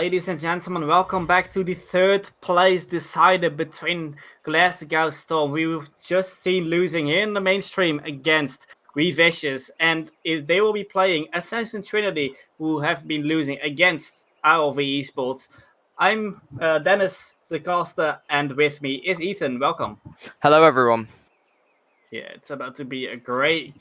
ladies and gentlemen, welcome back to the third place decider between Glasgow Storm. We've just seen losing here in the mainstream against Vicious, and they will be playing Ascension Trinity, who have been losing against RLV Esports. I'm Dennis, the caster, and with me is Ethan. Welcome. Hello, everyone. Yeah, it's about to be a great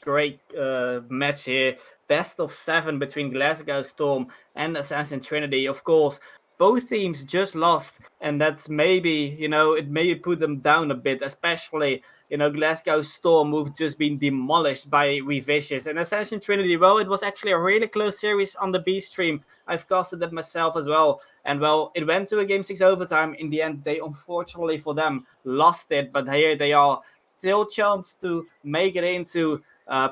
match here. Best of 7 between Glasgow Storm and Ascension Trinity. Of course, both teams just lost, and that's maybe, it maybe put them down a bit, especially, Glasgow Storm, who've just been demolished by Vicious. And Ascension Trinity, well, it was actually a really close series on the B stream. I've casted that myself as well. And, well, it went to a Game 6 overtime. In the end, they, unfortunately for them, lost it. But here they are. Still chance to make it into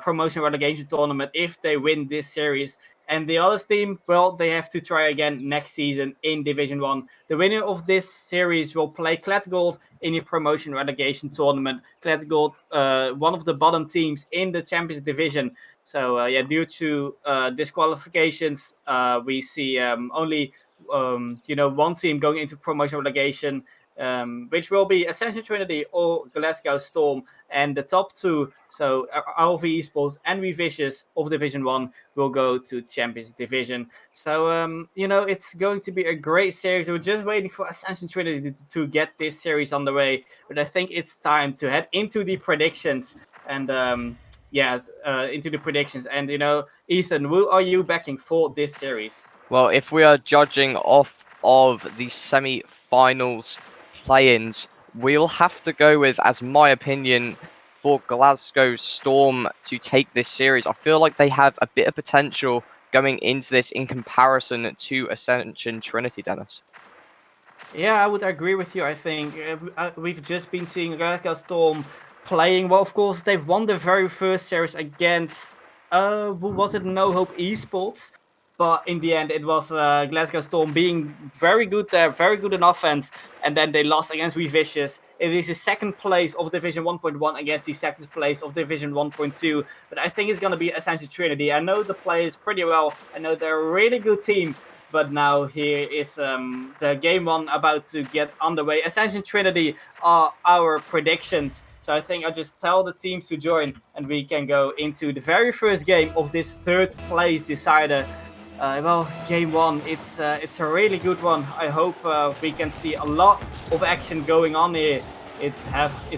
promotion relegation tournament if they win this series. And the other team, well, they have to try again next season in Division 1. The winner of this series will play Glasgow in the promotion relegation tournament. Glasgow, one of the bottom teams in the Champions Division. So, due to disqualifications, we see only, one team going into promotion relegation. Which will be Ascension Trinity or Glasgow Storm, and the top two, so RLV Esports and Vicious of Division 1, will go to Champions Division. So, it's going to be a great series. We're just waiting for Ascension Trinity to get this series on the way, but I think it's time to head into the predictions. And into the predictions. And, Ethan, who are you backing for this series? Well, if we are judging off of the semi-finals play-ins, we'll have to go with, as my opinion, for Glasgow Storm to take this series. I feel like they have a bit of potential going into this in comparison to Ascension Trinity, Dennis. Yeah, I would agree with you. I think we've just been seeing Glasgow Storm playing. Well, of course, they've won the very first series against, who was it? No Hope Esports. But in the end, it was Glasgow Storm being very good there, very good in offense. And then they lost against Vicious. It is the second place of Division 1.1 against the second place of Division 1.2. But I think it's going to be Ascension Trinity. I know the players pretty well. I know they're a really good team. But now here is the game 1 about to get underway. Ascension Trinity are our predictions. So I think I'll just tell the teams to join. And we can go into the very first game of this third place decider. Game 1, it's a really good one. I hope we can see a lot of action going on here. It's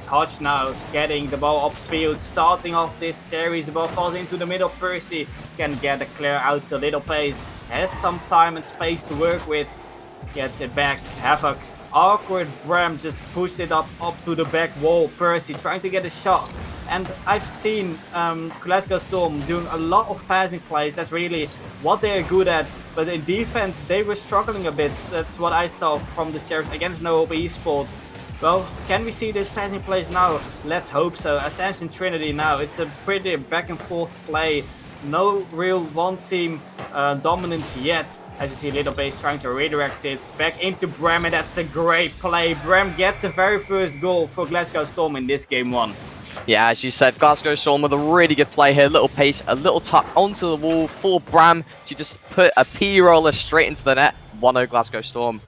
Hodge now getting the ball upfield, starting off this series. The ball falls into the middle. Percy can get a clear out to Little Pace. Has some time and space to work with. Gets it back. Havoc. Awkward Bram just pushed it up to the back wall. Percy trying to get a shot. And I've seen Glasgow Storm doing a lot of passing plays. That's really what they're good at. But in defense, they were struggling a bit. That's what I saw from the series against No Hope Esports. Well, can we see this passing plays now? Let's hope so. Ascension Trinity now. It's a pretty back and forth play. No real one-team dominance yet. As you see, Little Base trying to redirect it back into Bram, and that's a great play. Bram gets the very first goal for Glasgow Storm in this game 1. Yeah, as you said, Glasgow Storm with a really good play here. Little Pace, a little tuck onto the wall for Bram to just put a P-roller straight into the net. 1-0 Glasgow Storm.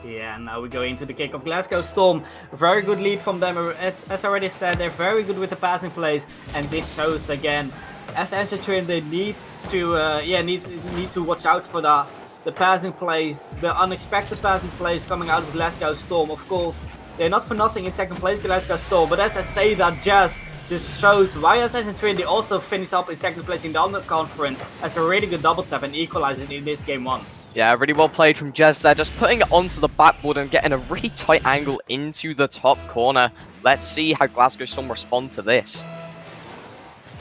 Yeah, now we go into the kick of Glasgow Storm. Very good lead from them. As I already said, they're very good with the passing plays, and this shows again. As Ascension, they need to watch out for the passing plays, the unexpected passing plays coming out of Glasgow Storm. Of course, they're not for nothing in second place, Glasgow Storm. But as I say that, Jazz just shows why Ascension Trinity also finished up in second place in the Under Conference as a really good double tap and equalizing in this game 1. Yeah, really well played from Jez there, just putting it onto the backboard and getting a really tight angle into the top corner. Let's see how Glasgow Storm respond to this.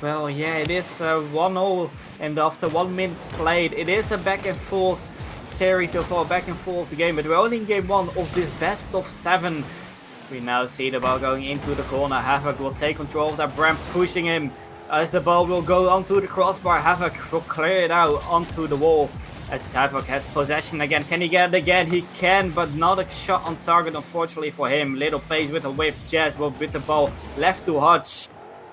Well, yeah, it is 1-0, and after 1 minute played, it is a back and forth series so far, back and forth game, but we're only in game 1 of this best of 7. We now see the ball going into the corner. Havoc will take control of that. Bram pushing him as the ball will go onto the crossbar. Havoc will clear it out onto the wall as Havoc has possession again. Can he get it again? He can, but not a shot on target, unfortunately for him. Little Pace with a whip. Jazz with the ball left to Hodge,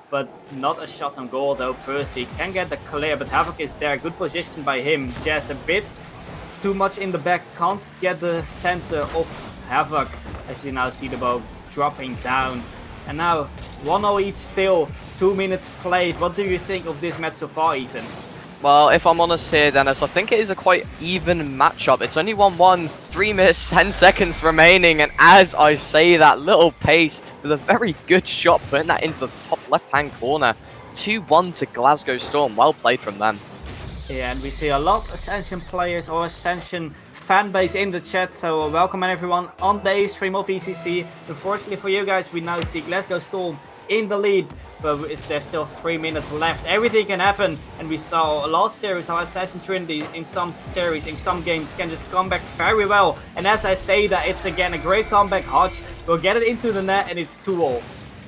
but not a shot on goal though. Percy can get the clear, but Havoc is there. Good position by him. Jazz a bit too much in the back, can't get the center of Havoc, as you now see the bow dropping down. And now 1-0 each still, 2 minutes played. What do you think of this match so far, Ethan? Well, if I'm honest here, Dennis, I think it is a quite even matchup. It's only 1-1, 3 minutes, 10 seconds remaining, and as I say that, little pace with a very good shot, putting that into the top left-hand corner. 2-1 to Glasgow Storm. Well played from them. Yeah, and we see a lot of Ascension players or Ascension fan base in the chat, so welcome everyone on the stream of ECC. Unfortunately for you guys, we now see Glasgow Storm in the lead, but there's still 3 minutes left. Everything can happen, and we saw last series how Assassin Trinity in some series, in some games, can just come back very well. And as I say that, it's again a great comeback. Hodge will get it into the net, and it's 2-all.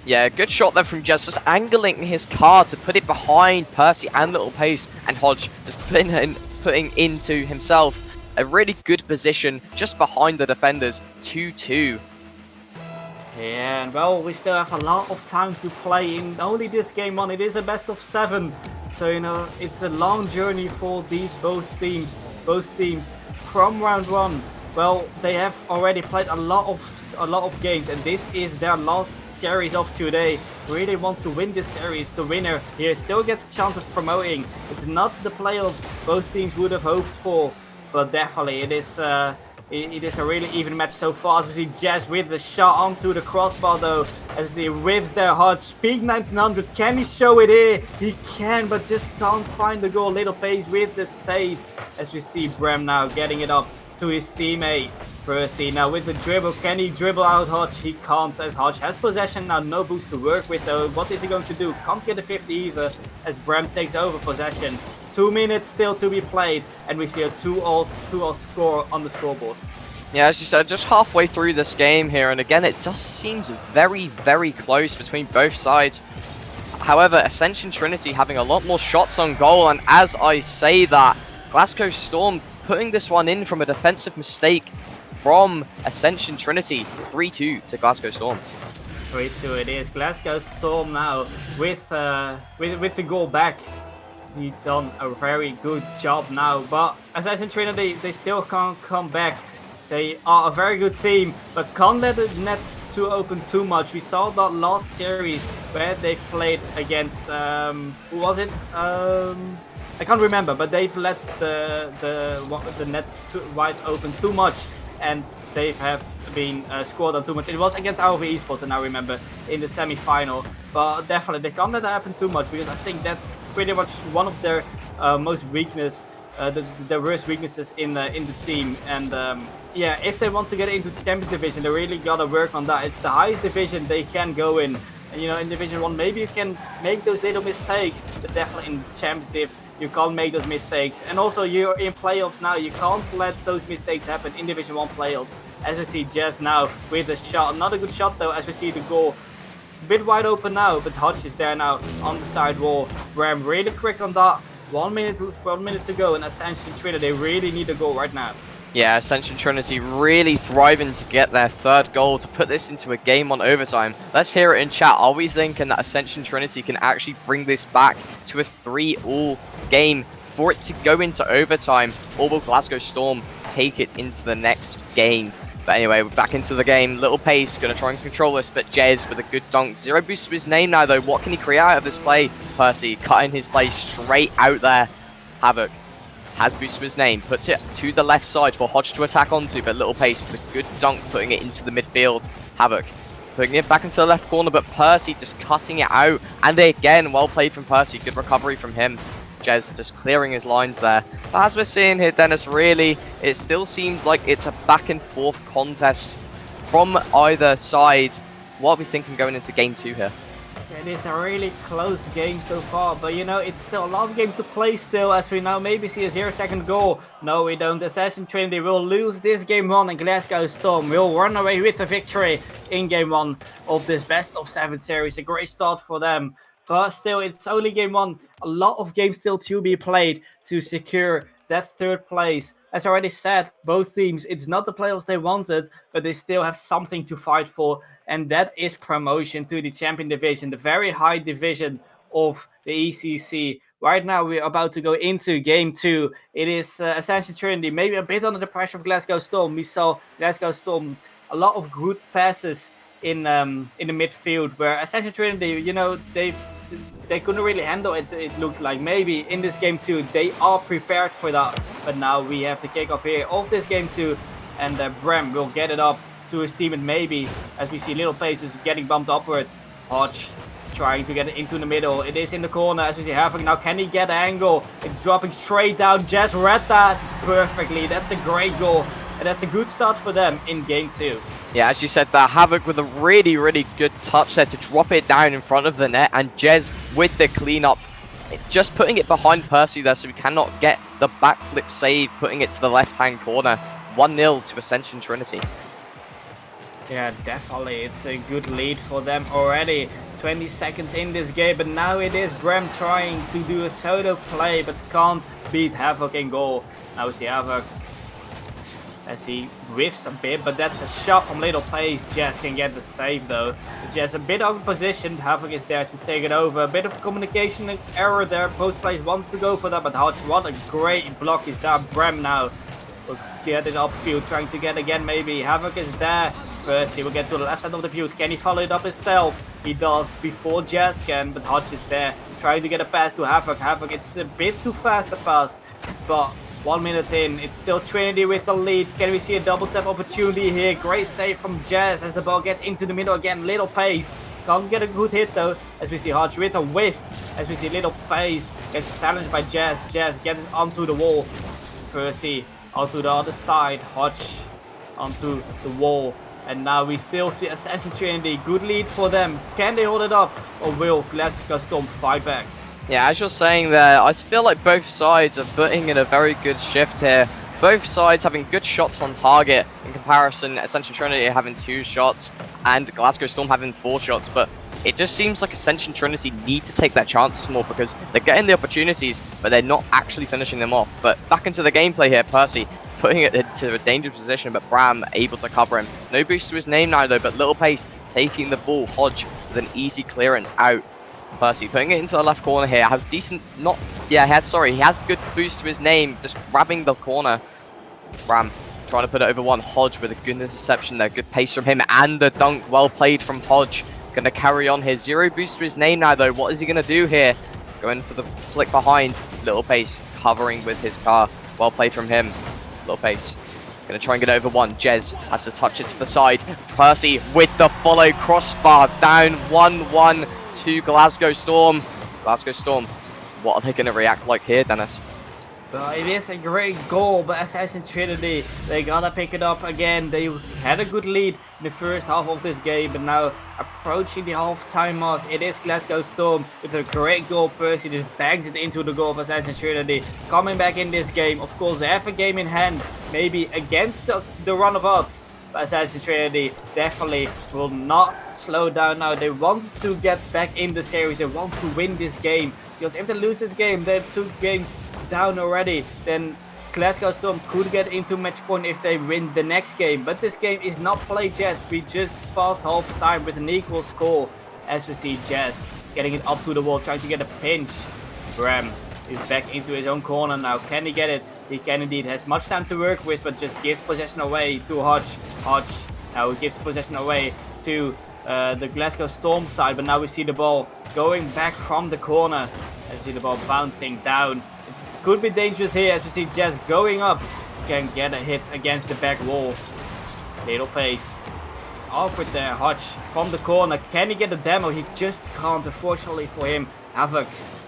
Yeah, good shot there from Jez, just angling his car to put it behind Percy and Little Pace, and Hodge just putting into himself a really good position just behind the defenders. 2-2. Yeah, and well, we still have a lot of time to play in only this game one. It is a best of 7, so you know it's a long journey for both teams from round 1. Well, they have already played a lot of games, and this is their last series of today. Really want to win this series. The winner here still gets a chance of promoting. It's not the playoffs both teams would have hoped for, but definitely it is a really even match so far. As we see Jazz with the shot onto the crossbar though, as he whiffs their Hodge. Speed 1900, can he show it here? He can, but just can't find the goal. Little Pace with the save, as we see Bram now getting it up to his teammate. Percy now with the dribble, can he dribble out Hodge? He can't, as Hodge has possession now, no boost to work with though. What is he going to do? Can't get a 50 either, as Bram takes over possession. 2 minutes still to be played, and we see a 2-all score on the scoreboard. Yeah, as you said, just halfway through this game here, and again, it just seems very, very close between both sides. However, Ascension Trinity having a lot more shots on goal, and as I say that, Glasgow Storm putting this one in from a defensive mistake from Ascension Trinity. 3-2 to Glasgow Storm. 3-2 it is. Glasgow Storm now with the goal back. He's done a very good job now, but Assassin Trinity, they still can't come back. They are a very good team, but can't let the net to open too much. We saw that last series where they've played against who was it? I can't remember, but they've let the net wide open too much, and they have been scored on too much. It was against ROV Esports, and I remember in the semi-final. But definitely, they can't let that happen too much, because I think that's pretty much one of their most weakness, their worst weaknesses in the team. And yeah, if they want to get into the Champions Division, they really gotta work on that. It's the highest division they can go in. And you know, in Division 1, maybe you can make those little mistakes, but definitely in Champions Div, you can't make those mistakes. And also, you're in playoffs now, you can't let those mistakes happen in Division 1 playoffs. As we see Jazz now with a shot, not a good shot though, as we see the goal. A bit wide open now, but Hodge is there now on the side wall. Bram really quick on that. 1 minute to go, and Ascension Trinity, they really need a goal right now. Yeah, Ascension Trinity really thriving to get their third goal to put this into a game on overtime. Let's hear it in chat. Are we thinking that Ascension Trinity can actually bring this back to a 3-all game for it to go into overtime, or will Glasgow Storm take it into the next game? But anyway, we're back into the game. Little Pace going to try and control this, but Jez with a good dunk. 0 boost to his name now, though. What can he create out of this play? Percy cutting his play straight out there. Havoc has boost to his name, puts it to the left side for Hodge to attack onto, but Little Pace with a good dunk, putting it into the midfield. Havoc putting it back into the left corner, but Percy just cutting it out. And again, well played from Percy. Good recovery from him. Jez just clearing his lines there. But as we're seeing here, Dennis, really, it still seems like it's a back and forth contest from either side. What are we thinking going into game 2 here? It is a really close game so far, but you know, it's still a lot of games to play still, as we now maybe see a 0-second goal. No, we don't. Assassin Trinity will lose this game 1, and Glasgow Storm will run away with the victory in game 1 of this best of 7 series. A great start for them. But still, it's only game 1. A lot of games still to be played to secure that 3rd place. As I already said, both teams, it's not the playoffs they wanted, but they still have something to fight for. And that is promotion to the Champion Division, the very high division of the ECC, right now we're about to go into game 2. It is Ascension Trinity, maybe a bit under the pressure of Glasgow Storm. We saw Glasgow Storm a lot of good passes in the midfield, where Ascension Trinity, they couldn't really handle it. It looks like maybe in this game 2 they are prepared for that, but now we have the kickoff here of this game 2, and Brem will get it up to his team, and maybe as we see Little Pace is getting bumped upwards. Hodge trying to get it into the middle. It is in the corner as we see Havoc. Now can he get the angle? It's dropping straight down. Jazz read that perfectly. That's a great goal. And that's a good start for them in game 2. Yeah, as you said there, Havoc with a really, really good touch there to drop it down in front of the net, and Jez with the cleanup, just putting it behind Percy there so we cannot get the backflip save, putting it to the left-hand corner. 1-0 to Ascension Trinity. Yeah, definitely. It's a good lead for them already. 20 seconds in this game, but now it is Brem trying to do a solo play, but can't beat Havoc in goal. Now we see Havoc as he whiffs a bit, but that's a shot from Little Pace. Jazz can get the save though. Jazz a bit out of position. Havoc is there to take it over. A bit of communication error there. Both players wanted to go for that, but Hodge, what a great block is that. Brem now will get it upfield, trying to get again maybe. Havoc is there. First, he will get to the left side of the field. Can he follow it up himself? He does before Jazz can, but Hodge is there trying to get a pass to Havoc. Havoc, it's a bit too fast a pass, but 1 minute in, it's still Trinity with the lead. Can we see a double tap opportunity here? Great save from Jazz as the ball gets into the middle again. Little Pace can't get a good hit though, as we see Hodge with a whiff. As we see Little Pace gets challenged by Jazz. Jazz gets it onto the wall. Percy onto the other side. Hodge onto the wall. And now we still see Ascension Trinity. Good lead for them. Can they hold it up? Or will Glasgow Storm fight back? Yeah, as you're saying there, I feel like both sides are putting in a very good shift here. Both sides having good shots on target. In comparison, Ascension Trinity having 2 shots and Glasgow Storm having 4 shots. But it just seems like Ascension Trinity need to take their chances more because they're getting the opportunities, but they're not actually finishing them off. But back into the gameplay here, Percy putting it into a dangerous position, but Bram able to cover him. No boost to his name now though, but Little Pace taking the ball. Hodge with an easy clearance out. Percy putting it into the left corner here. Has decent, he has good boost to his name, just grabbing the corner. Bram trying to put it over one. Hodge with a good interception there. Good pace from him and the dunk. Well played from Hodge. Going to carry on here. 0 boost to his name now though. What is he going to do here? Going for the flick behind. Little Pace covering with his car. Well played from him. Little Pace. Going to try and get over one. Jez has to touch it to the side. Percy with the follow crossbar. Down 1-1 to Glasgow Storm. Glasgow Storm. What are they going to react like here, Dennis? Well, it is a great goal, but Ascension Trinity, they gotta pick it up again. They had a good lead in the first half of this game, but now approaching the half-time mark, it is Glasgow Storm with a great goal. Percy just bangs it into the goal of Ascension Trinity. Coming back in this game, of course, they have a game in hand, maybe against the run of odds. But Ascension Trinity definitely will not slow down now. They want to get back in the series. They want to win this game, because if they lose this game, they're 2 games down already. Then Glasgow Storm could get into match point if they win the next game, but this game is not played yet. We just passed half time with an equal score, as we see Jazz getting it up to the wall, trying to get a pinch. Bram is back into his own corner now. Can he get it? He can indeed. Has much time to work with, but just gives possession away to Hodge. Hodge now gives possession away to the Glasgow Storm side, but now we see the ball going back from the corner. As we see the ball bouncing down. It could be dangerous here as we see Jazz going up. Can get a hit against the back wall. Little Pace. Awkward there. Hodge from the corner. Can he get the demo? He just can't, unfortunately for him. Havoc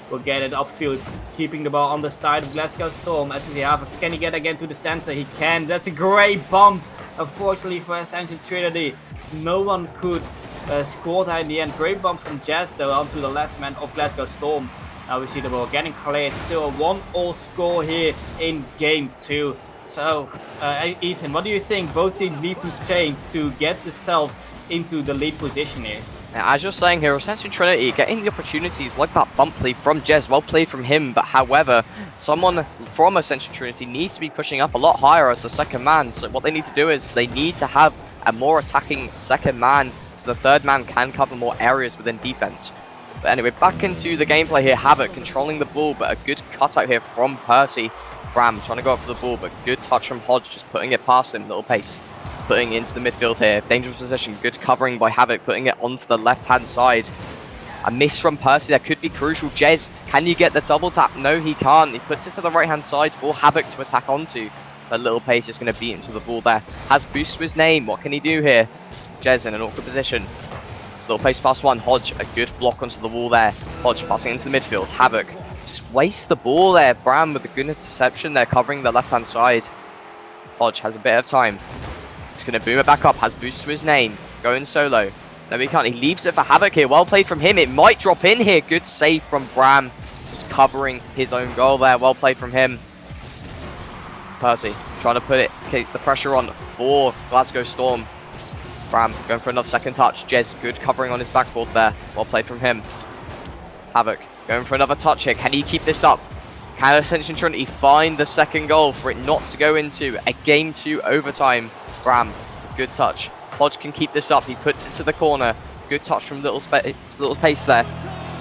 will get it upfield, keeping the ball on the side of Glasgow Storm. As we see Havoc. Can he get again to the center? He can. That's a great bump. Unfortunately for Ascension Trinity, no one could score that in the end. Great bump from Jazz though onto the last man of Glasgow Storm. Now we see the ball getting cleared. Still a 1-1 score here in game 2. So, Ethan, what do you think both teams need to change to get themselves into the lead position here? As you're saying here, Ascension Trinity getting the opportunities like that bump play from Jez, well played from him, but however, someone from Ascension Trinity needs to be pushing up a lot higher as the second man. So what they need to do is they need to have a more attacking second man, so the third man can cover more areas within defense. But anyway, back into the gameplay here. Havoc controlling the ball, but a good cutout here from Percy. Bram trying to go up for the ball, but good touch from Hodge, just putting it past him. Little pace. Putting it into the midfield here. Dangerous position. Good covering by Havoc, putting it onto the left-hand side. A miss from Percy. That could be crucial. Jez, can you get the double tap? No, he can't. He puts it to the right-hand side for Havoc to attack onto. But Little Pace is going to beat him to the ball there. Has boost to his name. What can he do here? Jez in an awkward position. Little Pace past one. Hodge, a good block onto the wall there. Hodge passing into the midfield. Havoc just wastes the ball there. Bram with a good interception there, covering the left-hand side. Hodge has a bit of time. He's going to boom it back up. Has boost to his name. Going solo. No, he can't. He leaves it for Havoc here. Well played from him. It might drop in here. Good save from Bram. Just covering his own goal there. Well played from him. Percy trying to put it, keep the pressure on for Glasgow Storm. Bram going for another second touch. Jez, good covering on his backboard there. Well played from him. Havoc going for another touch here. Can he keep this up? Can Ascension Trinity find the second goal for it not to go into a Game 2 overtime? Bram, good touch. Hodge can keep this up. He puts it to the corner. Good touch from Little Pace there.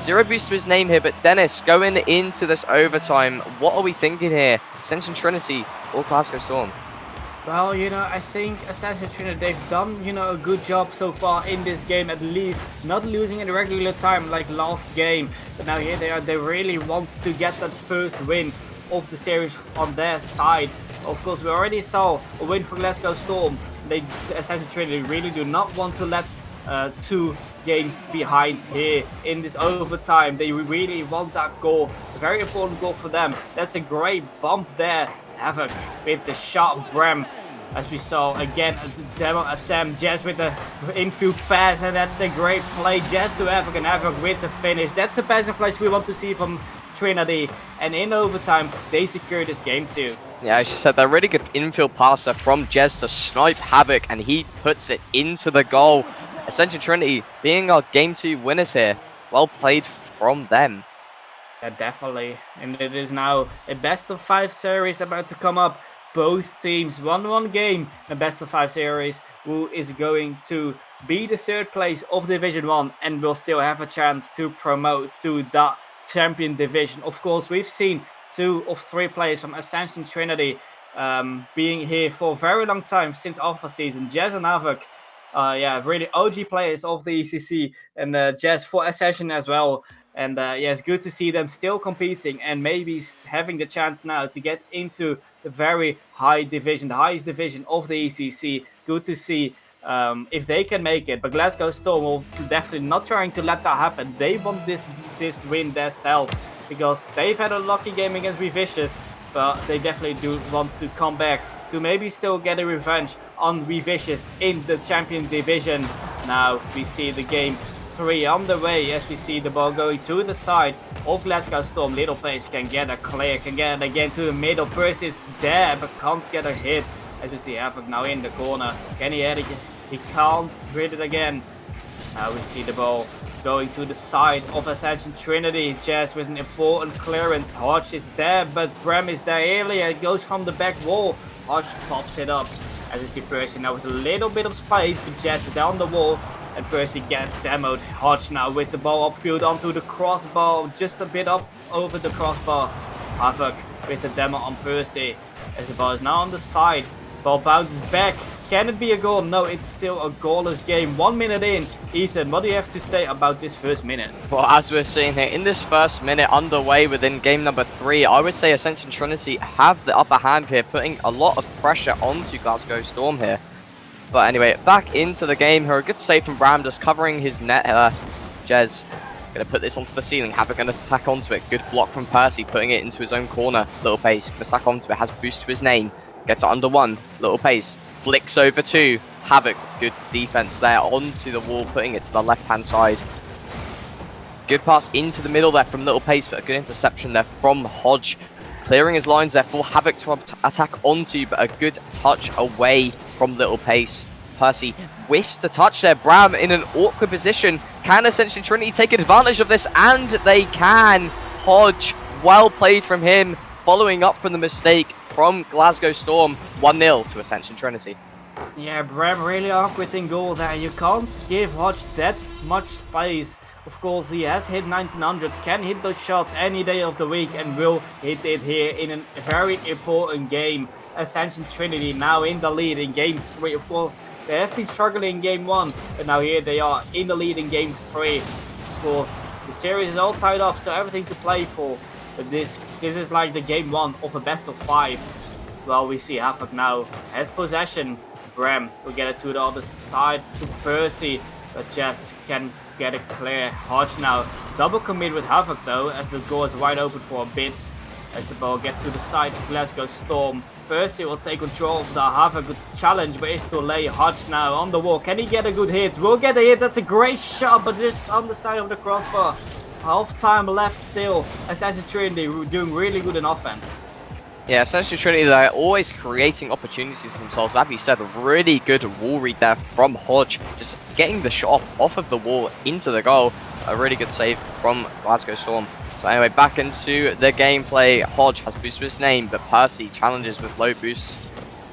Zero boost to his name here, but Dennis going into this overtime. What are we thinking here? Ascension Trinity or Glasgow Storm? Well, I think Ascension Trinity, they've done, a good job so far in this game, at least not losing in regular time like last game. But now here they really want to get that first win of the series on their side. Of course, we already saw a win for Glasgow Storm. Ascension Trinity really do not want to let 2 games behind here in this overtime. They really want that goal, a very important goal for them. That's a great bump there. Havoc with the sharp Bram, as we saw again at the demo attempt. Jez with the infield pass, and that's a great play. Jez to Havoc, and Havoc with the finish. That's the passing place we want to see from Trinity, and in overtime they secure this game too. Yeah, as you said, that really good infield passer from Jez to snipe Havoc, and he puts it into the goal. Ascension Trinity being our Game 2 winners here. Well played from them. Yeah, definitely. And it is now a best of 5 series about to come up. Both teams won one game. A best of 5 series. Who is going to be the 3rd place of Division 1 and will still have a chance to promote to the Champion Division. Of course, we've seen 2 of 3 players from Ascension Trinity being here for a very long time since Alpha season. Jez and Havoc, really OG players of the ECC, and Jez for Ascension as well. And it's good to see them still competing and maybe having the chance now to get into the very high division, the highest division of the ECC. Good to see if they can make it. But Glasgow Storm will definitely not trying to let that happen. They want this win themselves because they've had a lucky game against Revicious, but they definitely do want to come back to maybe still get a revenge on Revicious in the Champion Division. Now we see the game 3 on the way as we see the ball going to the side of Glasgow Storm. Little Pace can get a clear, can get it again to the middle. Percy is there but can't get a hit. As we see Havoc now in the corner. Can he hit it? He can't hit it again. Now we see the ball going to the side of Ascension Trinity. Jez with an important clearance. Hodge is there, but Bram is there earlier. It goes from the back wall. Hodge pops it up. As we see Percy now with a little bit of space, but Jez is down the wall. And Percy gets demoed. Hodge now with the ball upfield onto the crossbar. Just a bit up over the crossbar. Havoc with the demo on Percy. As the ball is now on the side. Ball bounces back. Can it be a goal? No, it's still a goalless game. 1 minute in. Ethan, what do you have to say about this first minute? Well, as we're seeing here, in this first minute underway within game number 3, I would say Ascension Trinity have the upper hand here, putting a lot of pressure onto Glasgow Storm here. But anyway, back into the game here. A good save from Bram, just covering his net. Jez going to put this onto the ceiling. Havoc going to attack onto it. Good block from Percy, putting it into his own corner. Little Pace going to attack onto it. Has boost to his name. Gets it under 1. Little Pace flicks over 2. Havoc, good defense there onto the wall, putting it to the left-hand side. Good pass into the middle there from Little Pace, but a good interception there from Hodge. Clearing his lines there for Havoc to attack onto, but a good touch away from Little Pace. Percy whiffs the touch there. Bram in an awkward position. Can Ascension Trinity take advantage of this? And they can. Hodge, well played from him, following up from the mistake from Glasgow Storm. 1-0 to Ascension Trinity. Yeah, Bram really awkward in goal there. You can't give Hodge that much space Of course, he has hit 1900, can hit those shots any day of the week, and will hit it here in a very important game. Ascension Trinity now in the lead in game 3. Of course, they have been struggling in game 1, but now here they are in the lead in game 3. Of course, the series is all tied up, so everything to play for. But this is like the game 1 of a best of 5. Well, we see Havoc now has possession. Bram will get it to the other side to Percy, but Jess can get it clear. Hodge now double commit with Havoc though, as the goal is wide open for a bit. As the ball gets to the side of Glasgow Storm. Percy will take control of the Havoc challenge, but it's too late. Hodge now on the wall. Can he get a good hit? Will get a hit. That's a great shot, but just on the side of the crossbar. Half time left still. Ascension Trinity doing really good in offense. Yeah, Ascension Trinity, they're always creating opportunities themselves. As you said, a really good wall read there from Hodge, just getting the shot off of the wall into the goal. A really good save from Glasgow Storm. But anyway, back into the gameplay. Hodge has boosted his name, but Percy challenges with low boost.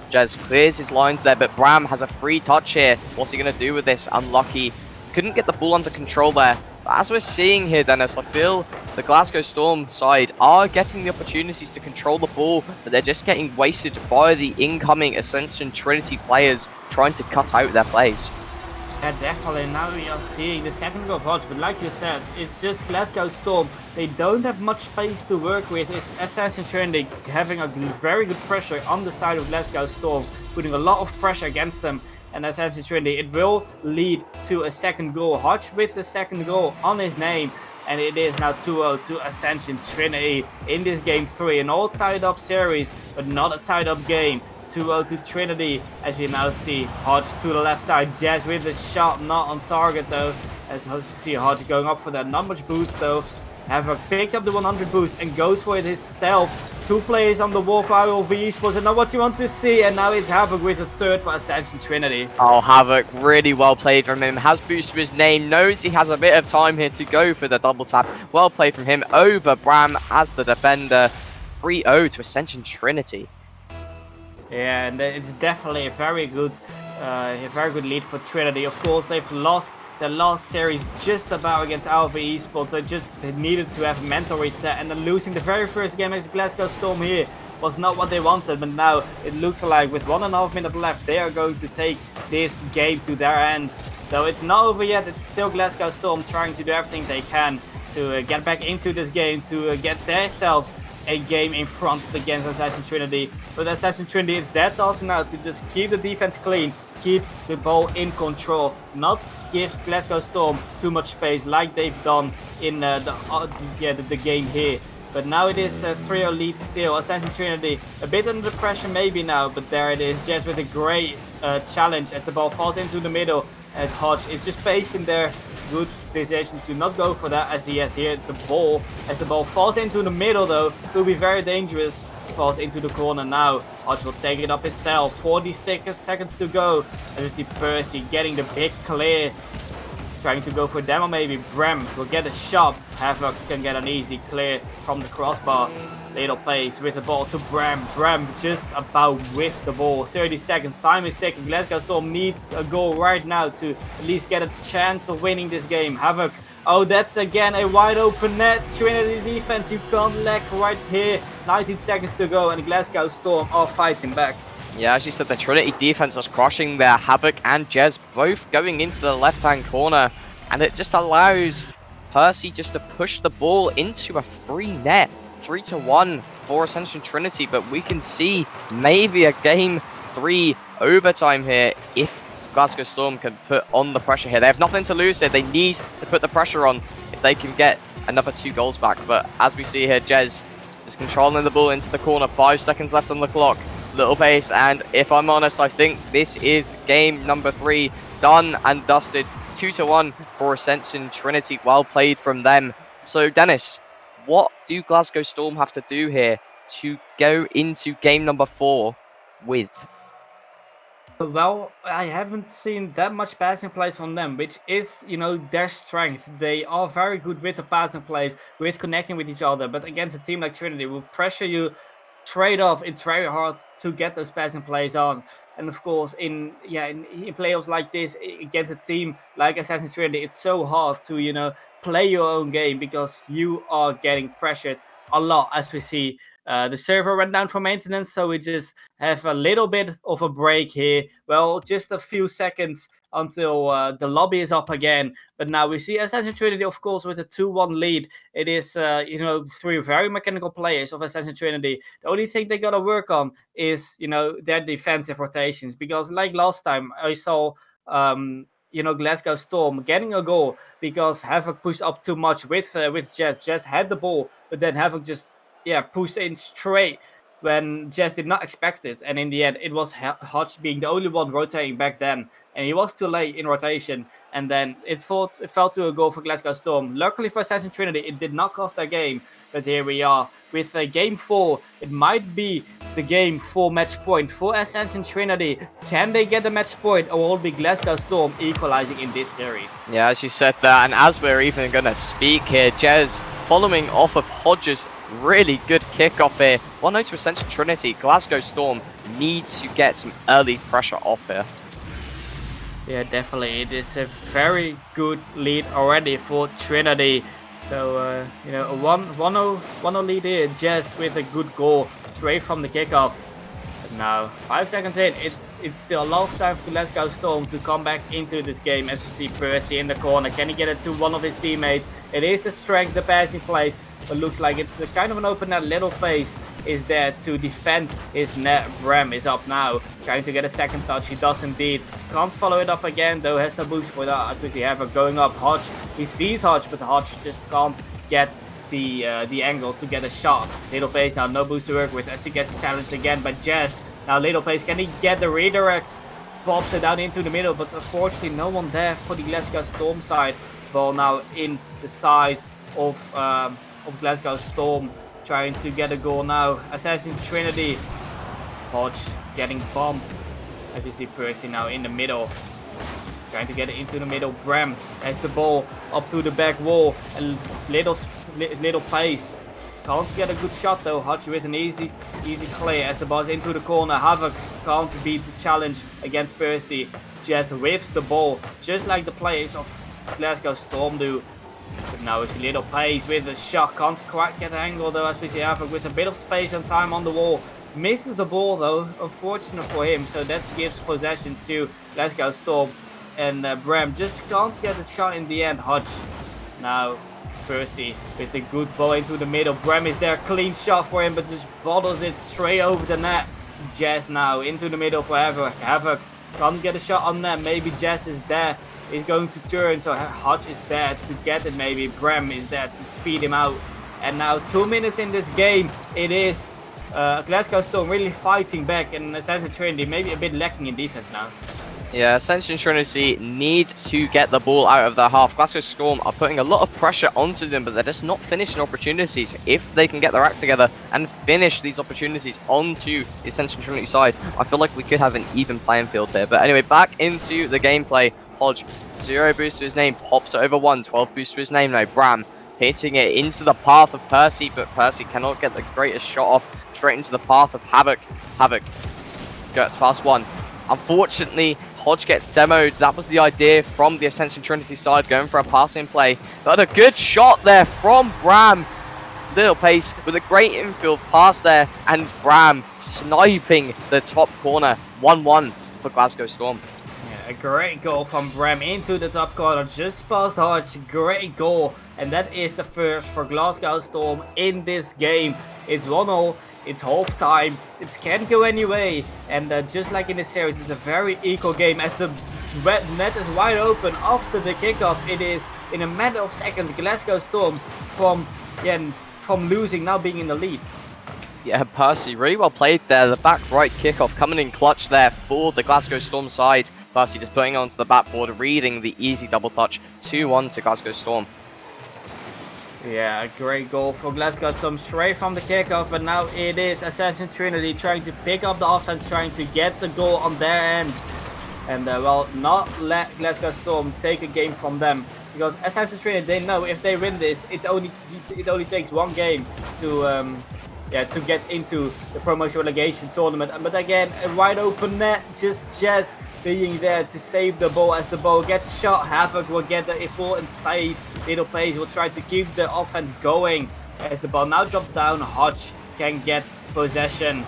Jez clears his lines there, but Bram has a free touch here. What's he going to do with this? Unlucky. Couldn't get the ball under control there. But as we're seeing here, Dennis, I feel the Glasgow Storm side are getting the opportunities to control the ball, but they're just getting wasted by the incoming Ascension Trinity players trying to cut out their plays. Yeah, definitely. Now we are seeing the second goal of Hodge, but like you said, it's just Glasgow Storm. They don't have much space to work with. It's Ascension Trinity having a very good pressure on the side of Glasgow Storm, putting a lot of pressure against them. And Ascension Trinity, it will lead to a second goal. Hodge with the second goal on his name. And it is now 2-0 to Ascension Trinity in this game 3. An all tied up series, but not a tied up game. 2-0 to Trinity, as you now see Hodge to the left side. Jazz with the shot, not on target though. As you see Hodge going up for that. Not much boost though. Havoc picked up the 100 boost and goes for it himself. 2 players on the wall for IOV Esports, and not what you want to see. And now it's Havoc with the third for Ascension Trinity. Oh, Havoc, really well played from him. Has boosted his name, knows he has a bit of time here to go for the double tap. Well played from him over Bram as the defender. 3-0 to Ascension Trinity. Yeah, and it's definitely a very good lead for Trinity. Of course, they've lost the last series just about against IOV Esports. They needed to have a mental reset, and then losing the very first game against Glasgow Storm here was not what they wanted. But now it looks like with 1.5 minutes left, they are going to take this game to their hands. So it's not over yet. It's still Glasgow Storm trying to do everything they can to get back into this game, to get themselves a game in front against Ascension Trinity. But Ascension Trinity, it's their task now to just keep the defense clean, keep the ball in control, not give Glasgow Storm too much space like they've done in the game here. But now it is a 3-0 lead still. Ascension Trinity a bit under pressure maybe now, but there it is, just with a great challenge as the ball falls into the middle. As Hodge is just patient there. Good decision to not go for that, as he has here the ball. As the ball falls into the middle though, it will be very dangerous. Falls into the corner now. Hodge will take it up himself. 46 seconds to go. And we see Percy getting the big clear. Trying to go for demo maybe. Bram will get a shot. Havoc can get an easy clear from the crossbar. Little plays with the ball to Bram. Bram just about with the ball. 30 seconds. Time is ticking. Glasgow Storm needs a goal right now to at least get a chance of winning this game. Havoc. Oh, that's again a wide open net. Trinity defense, you can't lack right here. 19 seconds to go and Glasgow Storm are fighting back. Yeah, as you said, the Trinity defense was crushing there. Havoc and Jez both going into the left-hand corner. And it just allows Percy just to push the ball into a free net. 3-1 for Ascension Trinity. But we can see maybe a game 3 overtime here if Glasgow Storm can put on the pressure here. They have nothing to lose here. They need to put the pressure on if they can get another 2 goals back. But as we see here, Jez is controlling the ball into the corner. 5 seconds left on the clock. Little pace, and if I'm honest, I think this is game number 3 done and dusted. 2-1 for Ascension Trinity. Well played from them. So Dennis, what do Glasgow Storm have to do here to go into game number 4 with? Well, I haven't seen that much passing plays from them, which is, their strength. They are very good with the passing plays, with connecting with each other. But against a team like Trinity, will pressure you trade off, it's very hard to get those passing plays on. And of course, in playoffs like this against a team like Assassin's Trinity, it's so hard to play your own game because you are getting pressured a lot. As we see, the server went down for maintenance, so we just have a little bit of a break here. Well, just a few seconds until the lobby is up again. But now we see Assassin's Trinity, of course, with a 2-1 lead. It is, three very mechanical players of Ascension Trinity. The only thing they gotta work on is, their defensive rotations. Because like last time, I saw, Glasgow Storm getting a goal because Havoc pushed up too much with Jess. Jess had the ball, but then Havoc just pushed in straight when Jess did not expect it. And in the end, it was Hodge being the only one rotating back then, and he was too late in rotation. And then it fell to a goal for Glasgow Storm. Luckily for Assassin Trinity, it did not cost their game. But here we are with game 4. It might be the game for match point for Ascension Trinity. Can they get the match point, or will it be Glasgow Storm equalizing in this series? Yeah, as you said that, and as we're even going to speak here, Jez, following off of Hodges' really good kickoff here. Well, no to Ascension Trinity, Glasgow Storm need to get some early pressure off here. Yeah, definitely. It is a very good lead already for Trinity. So, a 1-0 lead here, Jess with a good goal straight from the kickoff. But now, 5 seconds in, it's still a lot of time for Glasgow Storm to come back into this game. As we see Percy in the corner, can he get it to one of his teammates? It is the strength, the passing plays, but looks like it's a kind of an open net. Little face is there to defend his net. Bram is up now, trying to get a second touch. He does indeed. Can't follow it up again, though has no boost for that. As we see Havoc going up. Hodge, he sees Hodge, but Hodge just can't get the angle to get a shot. Little face now, no boost to work with as he gets challenged again by Jess. Now Little face, can he get the redirect? Pops it down into the middle, but unfortunately no one there for the Glasgow Storm side. Ball now in the size of Glasgow Storm, trying to get a goal now. Assassin Trinity. Hodge getting bumped. As you see Percy now in the middle, trying to get it into the middle. Bram has the ball up to the back wall, and little pace. Can't get a good shot though. Hodge with an easy clear as the ball's into the corner. Havoc can't beat the challenge against Percy. Just whiffs the ball, just like the players of Glasgow Storm do. But now it's a little pace with a shot. Can't quite get the angle though, as we see Havoc with a bit of space and time on the wall. Misses the ball though, unfortunate for him. So that gives possession to Glasgow Storm. And Bram just can't get a shot in the end. Hodge now. Percy with a good ball into the middle. Bram is there, clean shot for him, but just bottles it straight over the net. Jess now into the middle for Havoc. Havoc can't get a shot on net. Maybe Jess is there. He's going to turn, so Hodge is there to get it maybe. Bram is there to speed him out. And now 2 minutes in this game. It is Glasgow Storm really fighting back, and Assassin Trinity maybe a bit lacking in defense now. Yeah, Ascension Trinity need to get the ball out of their half. Glasgow Storm are putting a lot of pressure onto them, but they're just not finishing opportunities. If they can get their act together and finish these opportunities onto the Ascension Trinity side, I feel like we could have an even playing field here. But anyway, back into the gameplay. Hodge, 0 boost to his name, pops it over 1, 12 boost to his name now. Bram hitting it into the path of Percy, but Percy cannot get the greatest shot off. Straight into the path of Havoc. Havoc gets past 1. Unfortunately, Hodge gets demoed. That was the idea from the Ascension Trinity side, going for a passing play. But a good shot there from Bram. Little pace with a great infield pass there, and Bram sniping the top corner. 1-1 for Glasgow Storm. Yeah, a great goal from Bram into the top corner, just past Hodge. Great goal, and that is the first for Glasgow Storm in this game. It's 1-0. It's half time. It can't go any way. And just like in the series, it's a very equal game. As the net is wide open after the kickoff, it is in a matter of seconds Glasgow Storm from losing now being in the lead. Yeah, Percy really well played there. The back right kickoff coming in clutch there for the Glasgow Storm side. Percy just putting it onto the backboard, reading the easy double touch. 2-1 to Glasgow Storm. Yeah, a great goal for Glasgow Storm straight from the kickoff, but now it is Assassin Trinity trying to pick up the offense, trying to get the goal on their end. And not let Glasgow Storm take a game from them. Because Assassin Trinity, they know if they win this, it only takes one game to to get into the promotion relegation tournament. But again, a wide open net, just Jazz being there to save the ball. As the ball gets shot, Havoc will get the important save. Little Plays will try to keep the offense going. As the ball now drops down, Hodge can get possession.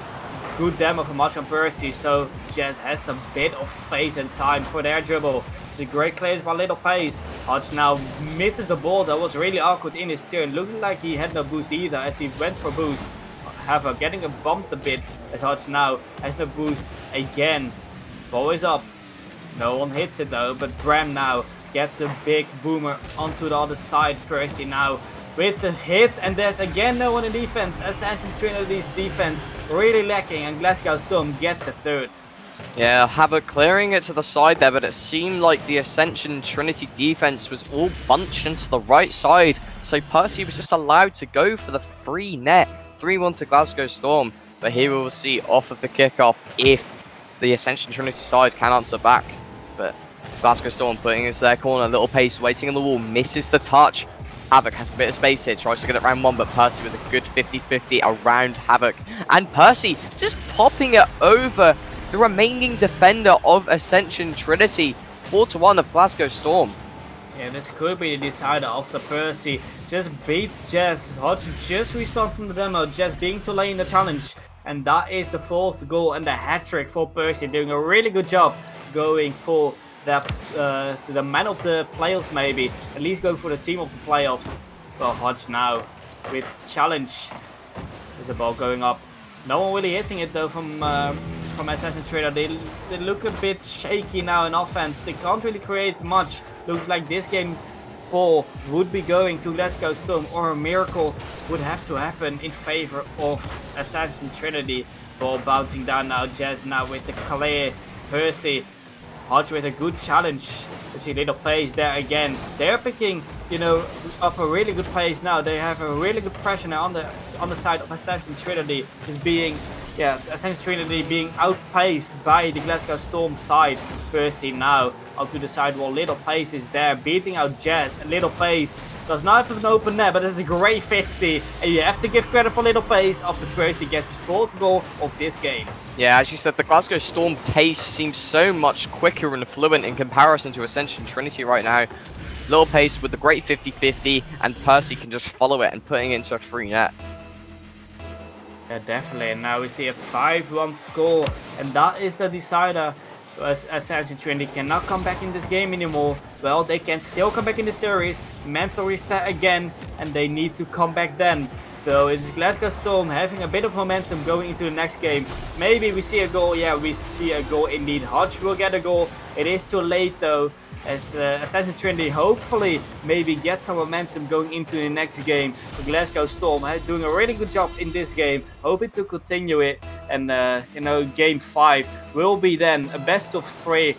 Good demo from Hodge and Percy, so Jazz has a bit of space and time for their dribble. It's a great clearance by Little Pace. Hodge now misses the ball. That was really awkward in his turn. Looking like he had no boost either as he went for boost. However, getting bumped a bit as Hodge now has no boost again. Ball is up. No one hits it though, but Bram now gets a big boomer onto the other side. Percy now with the hit, and there's again no one in defense. Ascension Trinity's defense really lacking, and Glasgow Storm gets a third. Yeah, Havoc clearing it to the side there, but it seemed like the Ascension Trinity defense was all bunched into the right side, so Percy was just allowed to go for the free net. 3-1 to Glasgow Storm, but here we will see off of the kickoff if the Ascension Trinity side can answer back. But Glasgow Storm putting into their corner, Little Pace waiting on the wall, misses the touch. Havoc has a bit of space here, tries to get it round one, but Percy with a good 50-50 around Havoc. And Percy just popping it over the remaining defender of Ascension Trinity. 4-1 of Glasgow Storm. Yeah, this could be the decider after Percy just beats Jess. Hodge just respawned from the demo, just being too late in the challenge. And that is the 4th goal and the hat-trick for Percy, doing a really good job going for the man of the playoffs, maybe. At least going for the team of the playoffs. Well, Hodge now with challenge. With the ball going up. No one really hitting it though from Ascension Trinity. They look a bit shaky now in offense. They can't really create much. Looks like this game 4 would be going to Glasgow Storm, or a miracle would have to happen in favor of Ascension Trinity. Ball bouncing down now. Jazz now with the clear. Percy. Hodge with a good challenge. You see Little Plays there again. They're picking, up a really good place now. They have a really good pressure now on the side of Ascension Trinity. Ascension Trinity being outpaced by the Glasgow Storm side. Percy now onto the sidewall. Little Pace is there beating out Jazz. And Little Pace does not have an open net, but it's a great 50. And you have to give credit for Little Pace after Percy gets his 4th goal of this game. Yeah, as you said, the Glasgow Storm pace seems so much quicker and fluent in comparison to Ascension Trinity right now. Little Pace with the great 50-50, and Percy can just follow it and putting it into a free net. Yeah, definitely. And now we see a 5-1 score, and that is the decider. Ascension Trinity cannot come back in this game anymore. Well, they can still come back in the series, mental reset again, and they need to come back then. So it's Glasgow Storm having a bit of momentum going into the next game. Maybe we see a goal. Yeah, we see a goal indeed. Hodge will get a goal. It is too late though, as Ascension Trinity hopefully maybe get some momentum going into the next game. The Glasgow Storm doing a really good job in this game, hoping to continue it. And game 5 will be then a best of 3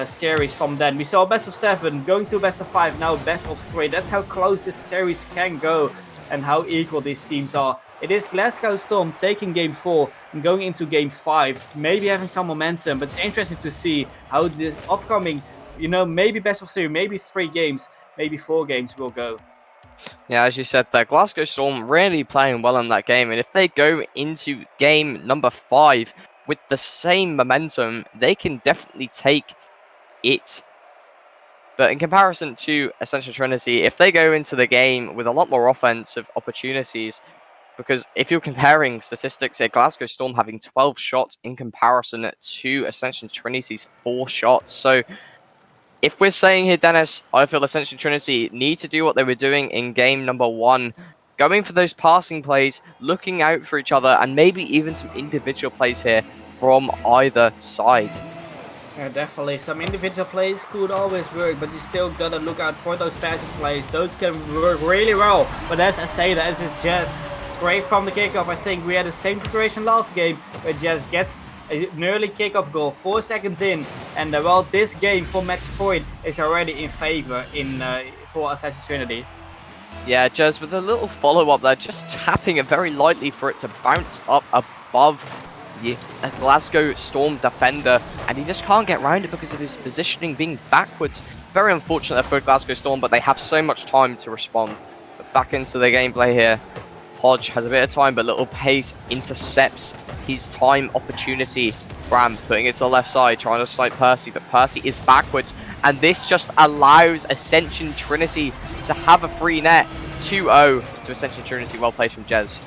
series from then. We saw a best of 7 going to a best of 5, now best of 3. That's how close this series can go and how equal these teams are. It is Glasgow Storm taking game 4 and going into game 5, maybe having some momentum, but it's interesting to see how the upcoming, maybe best of 3, maybe 3 games, maybe 4 games will go. Yeah, as you said there, Glasgow Storm really playing well in that game, and if they go into game number 5 with the same momentum, they can definitely take it. But in comparison to Ascension Trinity, if they go into the game with a lot more offensive opportunities, because if you're comparing statistics here, Glasgow Storm having 12 shots in comparison to Ascension Trinity's 4 shots. So if we're saying here, Dennis, I feel Ascension Trinity need to do what they were doing in game number 1, going for those passing plays, looking out for each other, and maybe even some individual plays here from either side. Yeah, definitely. Some individual plays could always work, but you still gotta look out for those passing plays. Those can work really well. But as I say, that is just great from the kickoff. I think we had the same situation last game, where Jazz gets an early kickoff goal, 4 seconds in, and this game for match point is already in favor for Ascension Trinity. Yeah, Jazz with a little follow-up there, just tapping it very lightly for it to bounce up above the Glasgow Storm defender, and he just can't get around it because of his positioning being backwards. Very unfortunate for Glasgow Storm, but they have so much time to respond. But back into the gameplay here. Hodge has a bit of time, but Little Pace intercepts his time opportunity. Bram putting it to the left side, trying to snipe Percy, but Percy is backwards. And this just allows Ascension Trinity to have a free net. 2-0 to Ascension Trinity. Well played from Jez.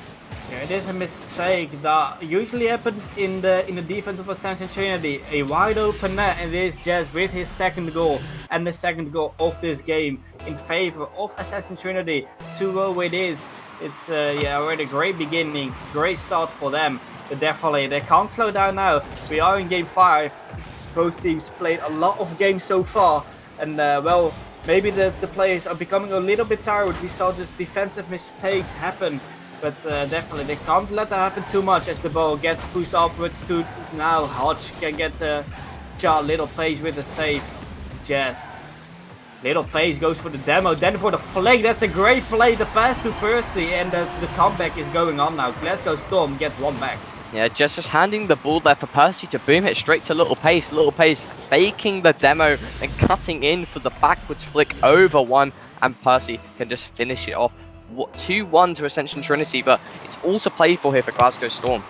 Yeah, it is a mistake that usually happens in the defense of Ascension Trinity. A wide open net, and it is Jez with his second goal and the second goal of this game in favor of Ascension Trinity. 2-0 it is. It's yeah, already a great beginning, great start for them. But definitely they can't slow down now. We are in game 5. Both teams played a lot of games so far, and well, maybe the players are becoming a little bit tired. We saw just defensive mistakes happen. But definitely they can't let that happen too much as the ball gets pushed upwards to now. Hodge can get the shot. Little Pace with the save. Jez. Little Pace goes for the demo, then for the flag. That's a great play. The pass to Percy, and the comeback is going on now. Glasgow Storm gets one back. Yeah, just handing the ball there for Percy to boom it straight to Little Pace. Little Pace faking the demo and cutting in for the backwards flick over one, and Percy can just finish it off. 2-1 to Ascension Trinity, but it's all to play for here for Glasgow Storm.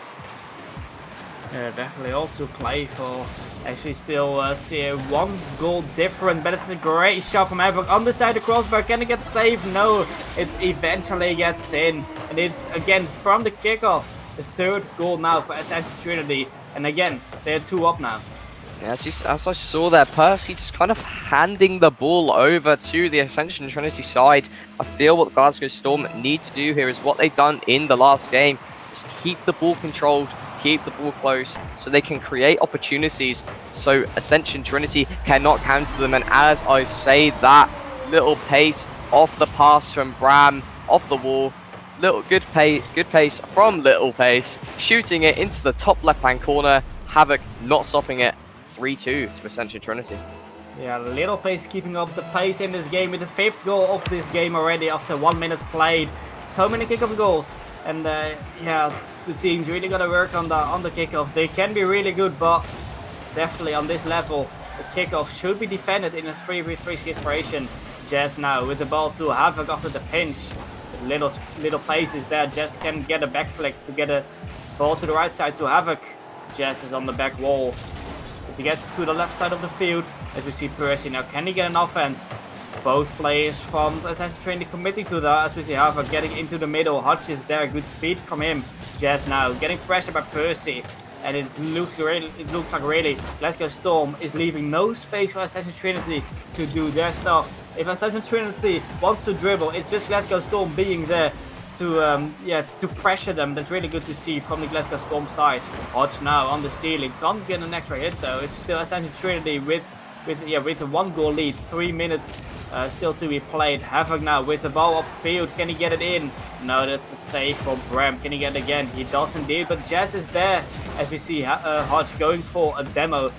Yeah, definitely all to play for. Actually still see a 1 goal different, but it's a great shot from Havoc on the side of the crossbar. Can it get saved? No, it eventually gets in, and it's again from the kickoff. The 3rd goal now for Ascension Trinity, and again they're 2 up now. Yeah, as I saw there, Percy just kind of handing the ball over to the Ascension Trinity side. I feel what Glasgow Storm need to do here is what they've done in the last game. Just keep the ball controlled, keep the ball close, so they can create opportunities so Ascension Trinity cannot counter them. And as I say that, Little Pace off the pass from Bram, off the wall. Good pace from Little Pace, shooting it into the top left-hand corner. Havoc not stopping it. 3-2 to Ascension Trinity. Yeah, Little Pace keeping up the pace in this game with the 5th goal of this game already after 1 minute played. So many kickoff goals, and yeah, the team's really gotta work on the kickoffs. They can be really good, but definitely on this level, the kickoff should be defended in a 3v3 situation. Jez now with the ball to Havoc after the pinch. Little Pace is there. Jez can get a back flick to get a ball to the right side to Havoc. Jez is on the back wall. If he gets to the left side of the field, as we see Percy now, can he get an offense? Both players from Ascension Trinity committing to that, as we see Havoc getting into the middle. Hodge is there, good speed from him. Jez now getting pressured by Percy, and it looks like really Glasgow Storm is leaving no space for Ascension Trinity to do their stuff. If Ascension Trinity wants to dribble, it's just Glasgow Storm being there to pressure them. That's really good to see from the Glasgow Storm side. Hodge now on the ceiling, can't get an extra hit though. It's still Ascension Trinity with a 1 goal lead. 3 minutes still to be played. Havoc now with the ball upfield. Can he get it in? No, that's a save for Bram. Can he get it again? He does indeed, but Jez is there as we see Hodge going for a demo.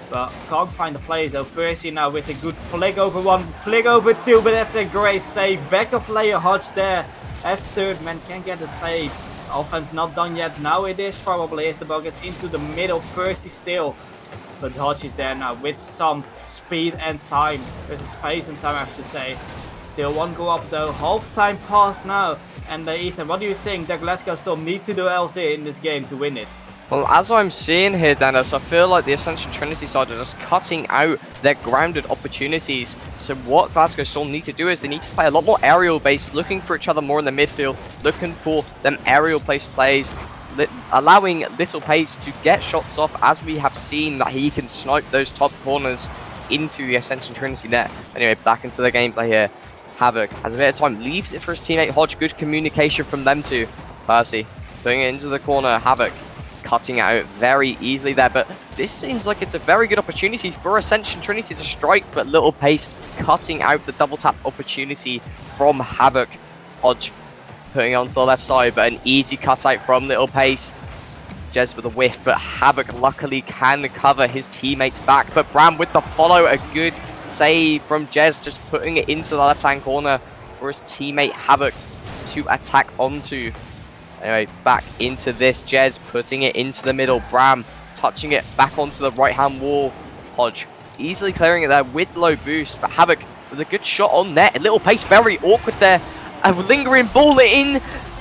But can't find the players though. Percy now with a good flick over 1, flick over 2, but that's a great save. Backup player Hodge there as 3rd man can get a save. Offense not done yet. Now it is probably as the ball gets into the middle. Percy still, but Hodge is there now with some speed and time. There's space and time, I have to say. Still 1 goal up though. Half-time pass now. And Ethan, what do you think that Glasgow Storm need to do else in this game to win it? Well, as I'm seeing here, Dennis, I feel like the Ascension Trinity side are just cutting out their grounded opportunities. So what Glasgow Storm need to do is they need to play a lot more aerial based, looking for each other more in the midfield, looking for them aerial based plays, allowing Little Pace to get shots off, as we have seen that he can snipe those top corners into the Ascension Trinity net. Anyway, back into the gameplay here. Havoc has a bit of time, leaves it for his teammate Hodge. Good communication from them two. Percy putting it into the corner. Havoc cutting it out very easily there, but this seems like it's a very good opportunity for Ascension Trinity to strike, but Little Pace cutting out the double tap opportunity from Havoc. Hodge putting it onto the left side, but an easy cutout from Little Pace. Jez with a whiff, but Havoc luckily can cover his teammates back, but Bram with the follow, a good save from Jez, just putting it into the left hand corner for his teammate Havoc to attack onto. Anyway, back into this. Jez putting it into the middle. Bram touching it back onto the right-hand wall. Hodge easily clearing it there with low boost, but Havoc with a good shot on net. A Little Pace very awkward there. A lingering ball in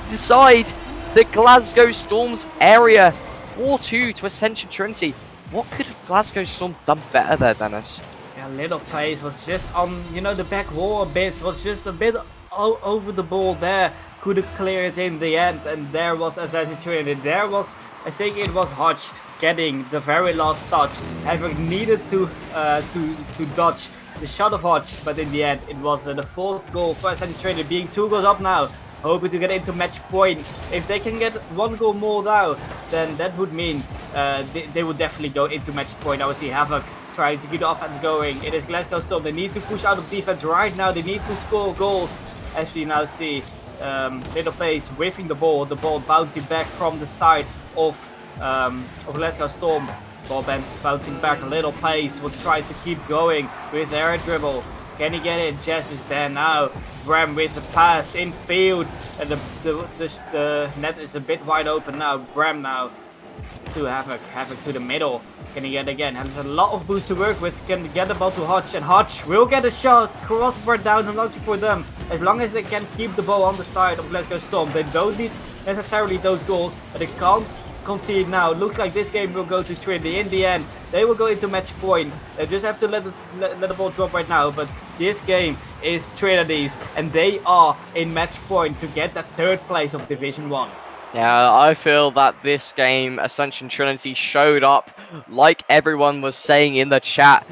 inside the Glasgow Storm's area. 4-2 to Ascension Trinity. What could have Glasgow Storm done better there, Dennis? Yeah, little pace was just on, you know, the back wall a bit, was just a bit over the ball there. Could have cleared it in the end, and there was Ascension Trinity. There was, I think it was Hodge getting the very last touch. Having needed to dodge the shot of Hodge, but in the end it was the fourth goal for Ascension Trinity, being 2 goals up now. Hoping to get into match point. If they can get 1 goal more now, then that would mean they would definitely go into match point. I would see Havoc trying to keep the offense going. It is Glasgow Storm. They need to push out of defense right now. They need to score goals. As we now see, little pace whiffing the ball bouncing back from the side of Glasgow Storm. Ball bouncing back. Little pace will try to keep going with their dribble. Can he get it? Jess is there now. Bram with the pass in field, and the net is a bit wide open now. Bram now to Havoc to the middle. Can he get again? Has a lot of boost to work with. Can get the ball to Hodge, and Hodge will get a shot. Crossbar down, unlucky for them. As long as they can keep the ball on the side of Glasgow Storm, they don't need necessarily those goals, but they can't concede now. Looks like this game will go to Trinity. In the end, they will go into match point. They just have to let the ball drop right now, but this game is Trinity's, and they are in match point to get that 3rd place of Division 1. Yeah, I feel that this game, Ascension Trinity showed up like everyone was saying in the chat.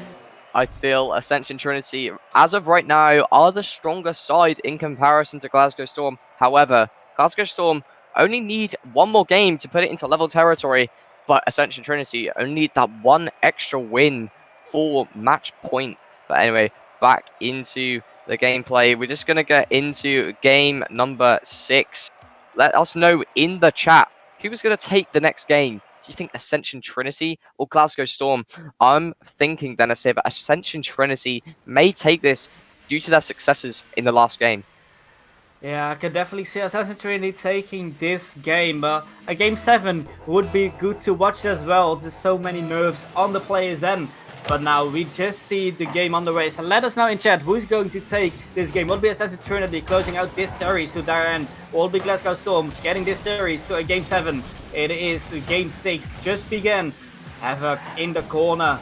I feel Ascension Trinity, as of right now, are the stronger side in comparison to Glasgow Storm. However, Glasgow Storm only need 1 more game to put it into level territory, but Ascension Trinity only need that 1 extra win for match point. But anyway, back into the gameplay. We're just going to get into game number 6. Let us know in the chat who is going to take the next game. Do you think Ascension Trinity or Glasgow Storm? I'm thinking, Dennis, here, but Ascension Trinity may take this due to their successes in the last game. Yeah, I can definitely see Ascension Trinity taking this game, but a game 7 would be good to watch as well. There's so many nerves on the players then. But now we just see the game on the way. So let us know in chat who's going to take this game. Will be Ascension Trinity closing out this series to their end? Will be Glasgow Storm getting this series to a game 7? It is game 6 just began. Havoc in the corner.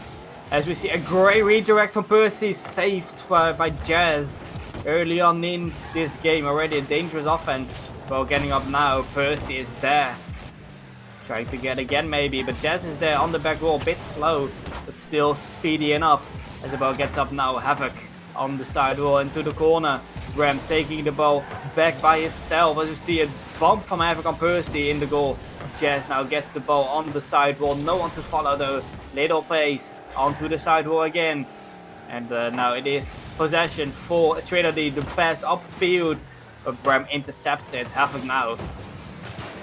As we see a great redirect from Percy, saved by Jazz. Early on in this game, already a dangerous offense. Well, getting up now, Percy is there. Trying to get again maybe, but Jazz is there on the back wall, a bit slow, but still speedy enough. As the ball gets up now, Havoc on the side wall into the corner. Graham taking the ball back by himself. As you see a bump from Havoc on Percy in the goal. Jazz now gets the ball on the side wall, no one to follow though. Little pace onto the side wall again. And now it is possession for Trinity, the pass upfield, but Bram intercepts it. Havoc now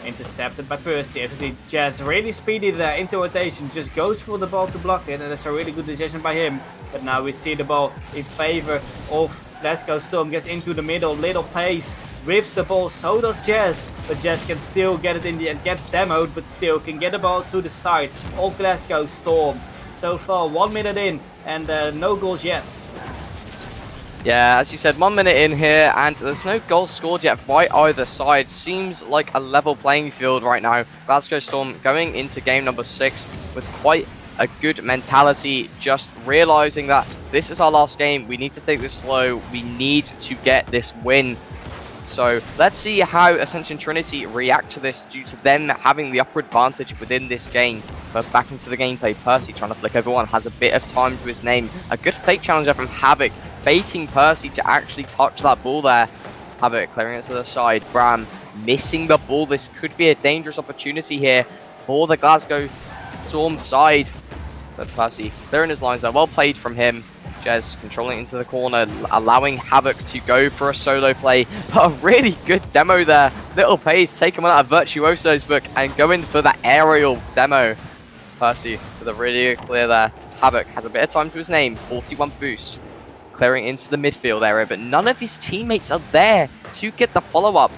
intercepted by Percy. As you see Jazz really speedy there into rotation, just goes for the ball to block it, and it's a really good decision by him. But now we see the ball in favor of Glasgow Storm, gets into the middle, little pace, whips the ball, so does Jazz, but Jazz can still get it in the end, gets demoed, but still can get the ball to the side of Glasgow Storm. So far 1 minute in, and no goals yet. Yeah, as you said, 1 minute in here, and there's no goals scored yet by either side. Seems like a level playing field right now. Glasgow Storm going into game number 6 with quite a good mentality, just realizing that this is our last game. We need to take this slow. We need to get this win. So let's see how Ascension Trinity react to this due to them having the upper advantage within this game. But back into the gameplay, Percy trying to flick everyone, has a bit of time to his name. A good fake challenger from Havoc, baiting Percy to actually touch that ball there. Havoc clearing it to the side. Bram missing the ball. This could be a dangerous opportunity here for the Glasgow Storm side. But Percy clearing his lines there. Well played from him. Jez controlling into the corner, allowing Havoc to go for a solo play. But a really good demo there. Little pace, take him out of Virtuoso's book and go in for that aerial demo. Percy with a really good clear there. Havoc has a bit of time to his name, 41 boost. Clearing into the midfield area, but none of his teammates are there to get the follow-up.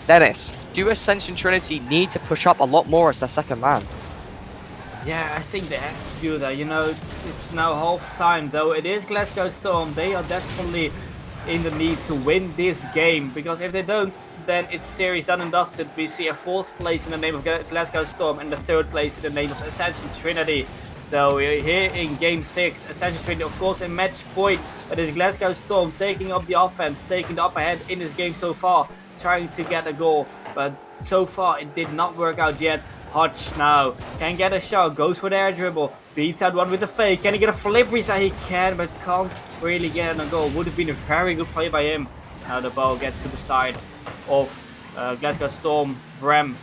Dennis, do Ascension Trinity need to push up a lot more as their second man? Yeah, I think they have to do that. You know, it's now half time, though it is Glasgow Storm. They are desperately in the need to win this game, because if they don't, then it's series done and dusted. We see a 4th place in the name of Glasgow Storm and the 3rd place in the name of Ascension Trinity. So we're here in Game 6, Ascension Trinity of course in match point, but it's Glasgow Storm taking up the offense, taking the upper hand in this game so far, trying to get a goal, but so far it did not work out yet. Hodge now can get a shot, goes for the air dribble, beats out one with the fake. Can he get a flip reset? He can, but can't really get a goal. Would have been a very good play by him. Now the ball gets to the side of Glasgow Storm. Brem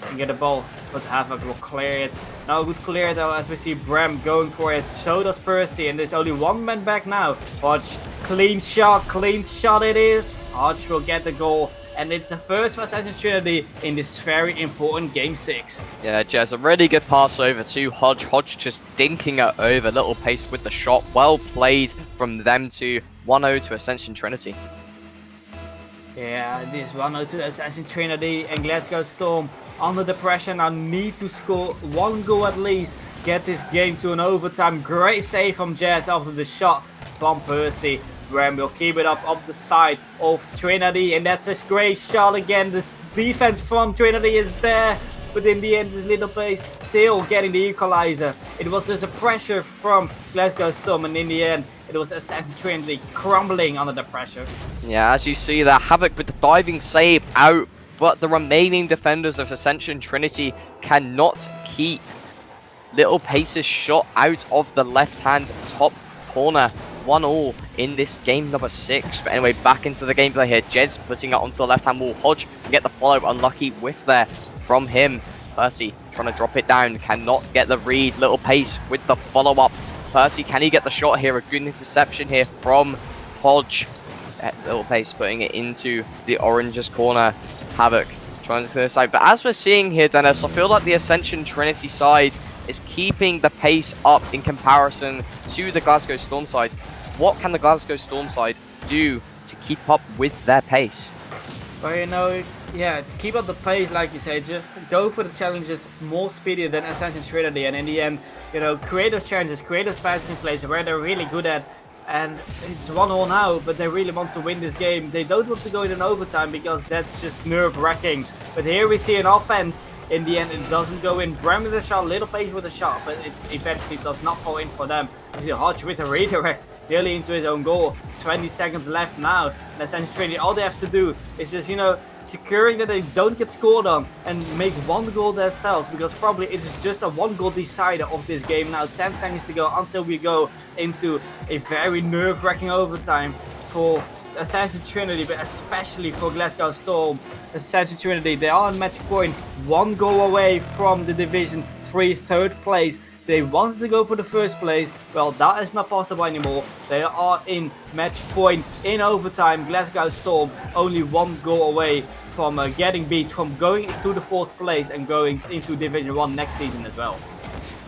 can get the ball, but Havoc will clear it. Now a good clear though, as we see Brem going for it. So does Percy, and there's only one man back now. Hodge, clean shot it is. Hodge will get the goal. And it's the first for Ascension Trinity in this very important Game 6. Yeah, Jez, a really good pass over to Hodge. Hodge just dinking it over. Little pace with the shot. Well played from them to 1-0 to Ascension Trinity. Yeah, this 1-0 to Ascension Trinity, and Glasgow Storm under the pressure now need to score 1 goal at least. Get this game to an overtime. Great save from Jazz after the shot from Percy. Ram will keep it up the side of Trinity, and that's a great shot again. The defense from Trinity is there, but in the end, this little place still getting the equalizer. It was just a pressure from Glasgow Storm, and in the end, it was Ascension Trinity crumbling under the pressure. Yeah, as you see there, Havoc with the diving save out, but the remaining defenders of Ascension Trinity cannot keep Little Pace's shot out of the left-hand top corner. 1-1 in this game number 6. But anyway, back into the gameplay here. Jez putting it onto the left-hand wall. Hodge can get the follow. Unlucky whiff there from him. Percy trying to drop it down. Cannot get the read. Little Pace with the follow-up. Percy, can he get the shot here? A good interception here from Hodge. Little Pace putting it into the Orange's corner. Havoc trying to the side. But as we're seeing here, Dennis, I feel like the Ascension Trinity side is keeping the pace up in comparison to the Glasgow Storm side. What can the Glasgow Storm side do to keep up with their pace? Well, you know, yeah, to keep up the pace, like you say, just go for the challenges more speedier than Ascension Trinity, and in the end, you know, create those challenges, create those passing plays where they're really good at. And it's 1-1 now, but they really want to win this game. They don't want to go in an overtime because that's just nerve-wracking. But here we see an offense. In the end, it doesn't go in. Bram with a shot, Little Pace with a shot, but it eventually does not fall in for them. You see Hodge with a redirect, nearly into his own goal. 20 seconds left now. And Ascension Trinity, all they have to do is just, you know, securing that they don't get scored on and make 1 goal themselves, because probably it is just a 1 goal decider of this game now. 10 seconds to go until we go into a very nerve-wracking overtime for Ascension Trinity, but especially for Glasgow Storm. Ascension Trinity, they are on match point, 1 goal away from the Division 3 3rd place. They wanted to go for the 1st place. Well, that is not possible anymore. They are in match point in overtime. Glasgow Storm only 1 goal away from getting beat, from going to the 4th place and going into Division 1 next season as well.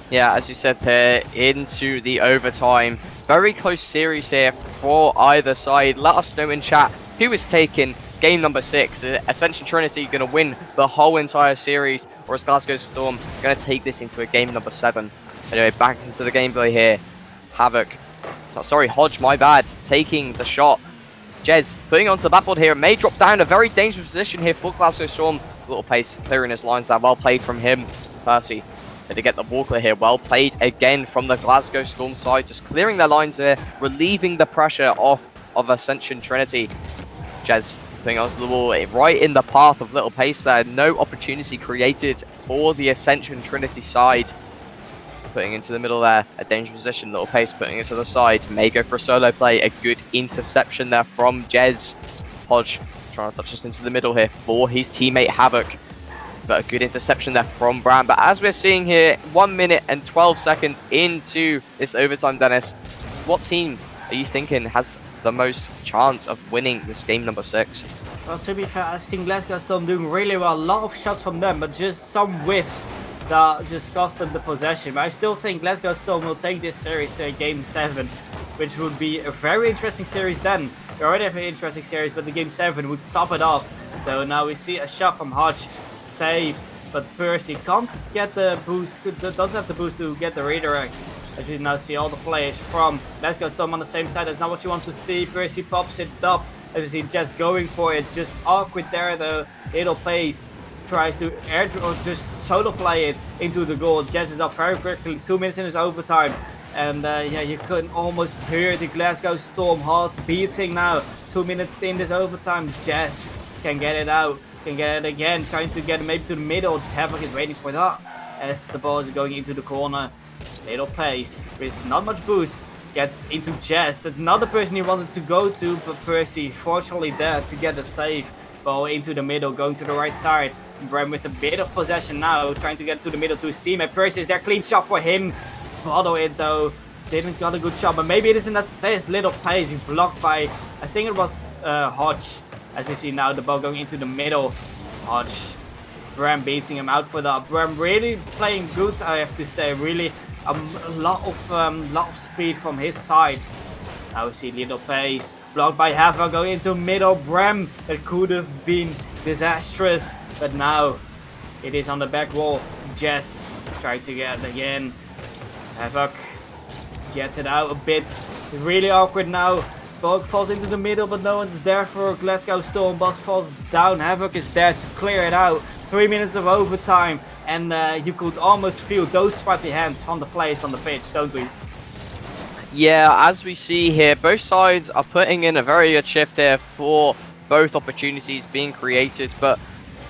Yeah, as you said here, into the overtime. Very close series here for either side. Let us know in chat who is taking game number 6. Ascension Trinity going to win the whole entire series, or is Glasgow Storm going to take this into a game number 7? Anyway, back into the gameplay here. Havoc, sorry, Hodge, my bad, taking the shot. Jez putting it onto the backboard here. It may drop down. A very dangerous position here for Glasgow Storm. Little Pace clearing his lines there. Well played from him. Percy to get the ball clear here. Well played again from the Glasgow Storm side. Just clearing their lines there. Relieving the pressure off of Ascension Trinity. Jez putting onto the ball right in the path of Little Pace there. No opportunity created for the Ascension Trinity side. Putting into the middle there, a dangerous position. Little Pace putting it to the side, may go for a solo play. A good interception there from Jez. Hodge trying to touch this into the middle here for his teammate Havoc, but a good interception there from Bram. But as we're seeing here, 1 minute and 12 seconds into this overtime, Dennis, what team are you thinking has the most chance of winning this game number 6? Well, to be fair, I've seen Glasgow Storm doing really well. A lot of shots from them, but just some whiffs that just cost them the possession. But I still think Glasgow Storm will take this series to a game 7, which would be a very interesting series then. We already have an interesting series, but the game 7 would top it off. So now we see a shot from Hodge, saved, but Percy can't get the boost, doesn't have the boost to get the redirect. As you now see all the players from Glasgow Storm on the same side. That's not what you want to see. Percy pops it up. As you see Jess going for it. Just awkward there, the little pace. Tries to air or just solo play it into the goal. Jess is up very quickly. 2 minutes in his overtime. And yeah, you can almost hear the Glasgow Storm heart beating now. 2 minutes in this overtime. Jess can get it out. Can get it again. Trying to get it maybe to the middle. Just Havoc is waiting for that. As the ball is going into the corner. Little pace. With not much boost. Gets into Jess. That's not the person he wanted to go to. But Percy fortunately there to get the save. Ball into the middle. Going to the right side. Bram with a bit of possession now. Trying to get to the middle to his teammate. Percy is there. Clean shot for him. Bottle it though. Didn't got a good shot. But maybe it is an assist. Little pace. He blocked by, I think it was Hodge. As we see now the ball going into the middle. Hodge. Bram beating him out for that. Bram really playing good, I have to say. Really a lot of speed from his side. Now we see little pace. Blocked by Havoc going into middle. Bram, it could have been disastrous. But now it is on the back wall. Jess trying to get it again. Havoc gets it out a bit. Really awkward now. Ball falls into the middle, but no one's there for Glasgow Storm. Ball falls down. Havoc is there to clear it out. 3 minutes of overtime, and you could almost feel those sweaty hands from the players on the pitch, don't we? Yeah, as we see here, both sides are putting in a very good shift here for both opportunities being created, but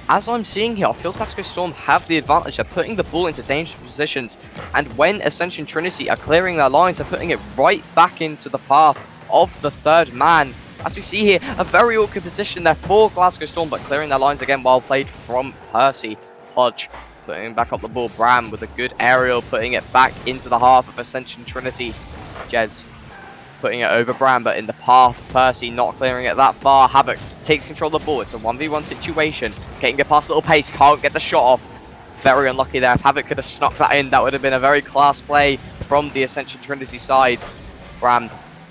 as I'm seeing here, I feel Glasgow Storm have the advantage. They're putting the ball into dangerous positions, and when Ascension Trinity are clearing their lines, they're putting it right back into the path of the third man. As we see here, a very awkward position there for Glasgow Storm, but clearing their lines again, well played from Percy. Hodge putting back up the ball. Bram with a good aerial, putting it back into the half of Ascension Trinity. Jez putting it over Bram, but in the path of Percy, not clearing it that far. Havoc takes control of the ball. It's a 1v1 situation. Getting it past little pace, can't get the shot off. Very unlucky there. If Havoc could have snuck that in, that would have been a very class play from the Ascension Trinity side. Bram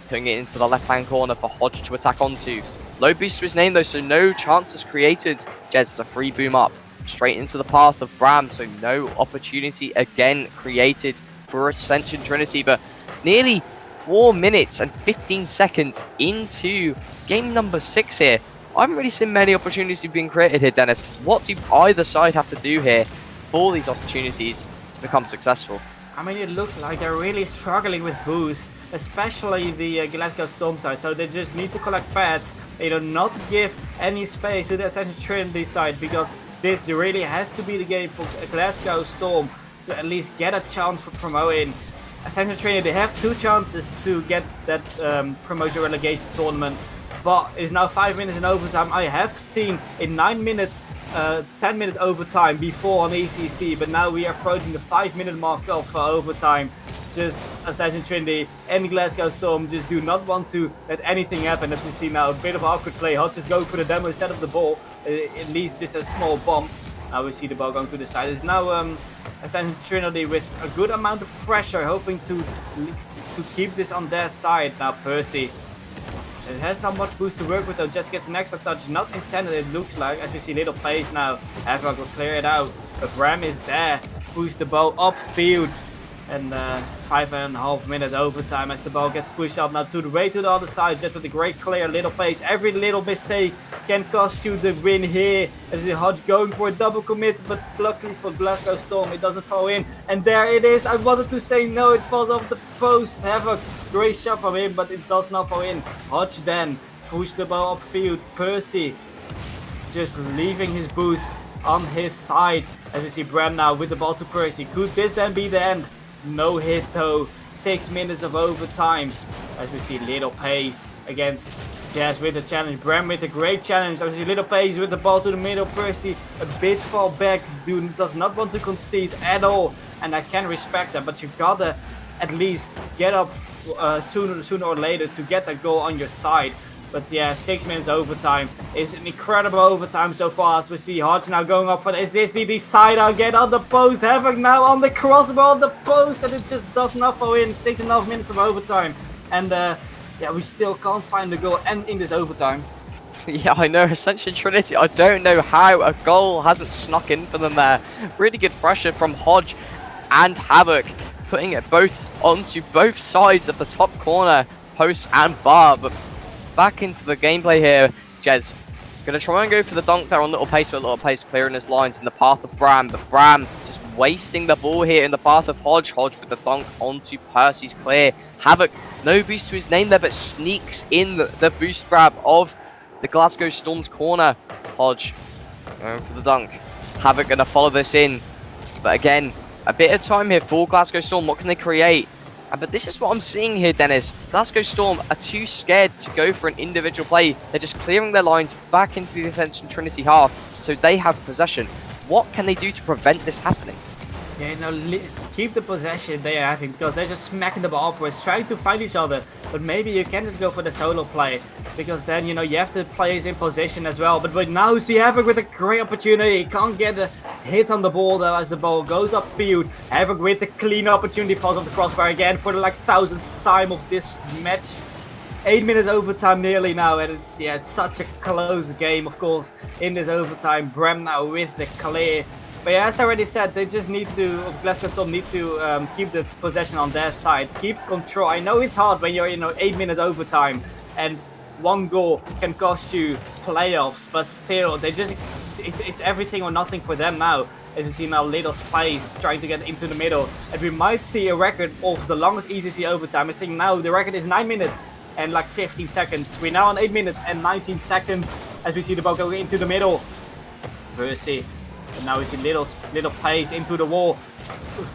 putting it into the left-hand corner for Hodge to attack onto. Low boost to his name though, so no chances created. Jez is a free boom up, straight into the path of Bram, so no opportunity again created for Ascension Trinity, but nearly 4 minutes and 15 seconds into game number 6 here. I haven't really seen many opportunities being created here, Dennis. What do either side have to do here for these opportunities to become successful? I mean, it looks like they're really struggling with boost, especially the Glasgow Storm side, so they just need to collect pads. They do not give any space to the Ascension Trinity side, because this really has to be the game for Glasgow Storm to at least get a chance for promoting. Ascension Trinity, they have 2 chances to get that promotion relegation tournament, but it's now 5 minutes in overtime. I have seen in 9 minutes 10 minutes overtime before on ECC, but now we are approaching the 5-minute mark of overtime. Just Ascension Trinity and Glasgow Storm just do not want to let anything happen. As you see now, a bit of awkward play. Hodge just going for the demo instead of the ball. It leads just a small bump. Now we see the ball going to the side. It's now Ascension Trinity with a good amount of pressure, hoping to keep this on their side. Now Percy. It has not much boost to work with though, just gets an extra touch, not intended it looks like, as we see little pace now. Havoc will clear it out, but Bram is there, push the ball upfield, and 5.5 minutes overtime as the ball gets pushed up now to the way to the other side, just with a great clear, little pace. Every little mistake can cost you the win here, as the Hodge going for a double commit, but luckily for Glasgow Storm it doesn't fall in, and there it is. I wanted to say no, it falls off the post. Havoc, great shot from him, but it does not fall in. Hodge then push the ball upfield. Percy just leaving his boost on his side, as we see Bram now with the ball to Percy. Could this then be the end? No hit though. 6 minutes of overtime, as we see little pace against Jazz with the challenge. Bram with a great challenge. As we see little pace with the ball to the middle. Percy a bit fall back, does not want to concede at all, and I can respect that, but you gotta at least get up sooner or later to get that goal on your side. But yeah, 6 minutes overtime is an incredible overtime so far, as we see Hodge now going up for is this the decider? Get on the post. Havoc now on the crossbar on the post, and it just does not fall in. 6.5 minutes of overtime, and yeah, we still can't find the goal and in this overtime. Yeah, I know, Ascension Trinity, I don't know how a goal hasn't snuck in for them there. Really good pressure from Hodge and Havoc, putting it both onto both sides of the top corner, post and bar. But back into the gameplay here, Jez. Gonna try and go for the dunk there on Little Pace, but Little Pace clearing his lines in the path of Bram. But Bram just wasting the ball here in the path of Hodge. Hodge with the dunk onto Percy's clear. Havoc, no boost to his name there, but sneaks in the boost grab of the Glasgow Storm's corner. Hodge going for the dunk. Havoc gonna follow this in. But again, a bit of time here for Glasgow Storm. What can they create? But this is what I'm seeing here, Dennis. Glasgow Storm are too scared to go for an individual play. They're just clearing their lines back into the Ascension Trinity half, so they have possession. What can they do to prevent this happening? Yeah, keep the possession they are having, because they're just smacking the ball upwards, trying to find each other. But maybe you can just go for the solo play, because then, you have the players in position as well. But now see Havoc with a great opportunity. Can't get a hit on the ball though as the ball goes upfield. Havoc with a clean opportunity, falls off the crossbar again for the 1000th time of this match. 8 minutes overtime nearly now, and it's such a close game, of course, in this overtime. Bram now with the clear. But yeah, as I already said, they just need to, Glasgow Storm need to keep the possession on their side, keep control. I know it's hard when you're 8 minutes overtime and one goal can cost you playoffs, but still, it's everything or nothing for them now. As you see now, Little Space trying to get into the middle, and we might see a record of the longest ECC overtime. I think now the record is 9 minutes and 15 seconds. We're now on 8 minutes and 19 seconds as we see the ball going into the middle. Percy. And now we see Little Pace into the wall.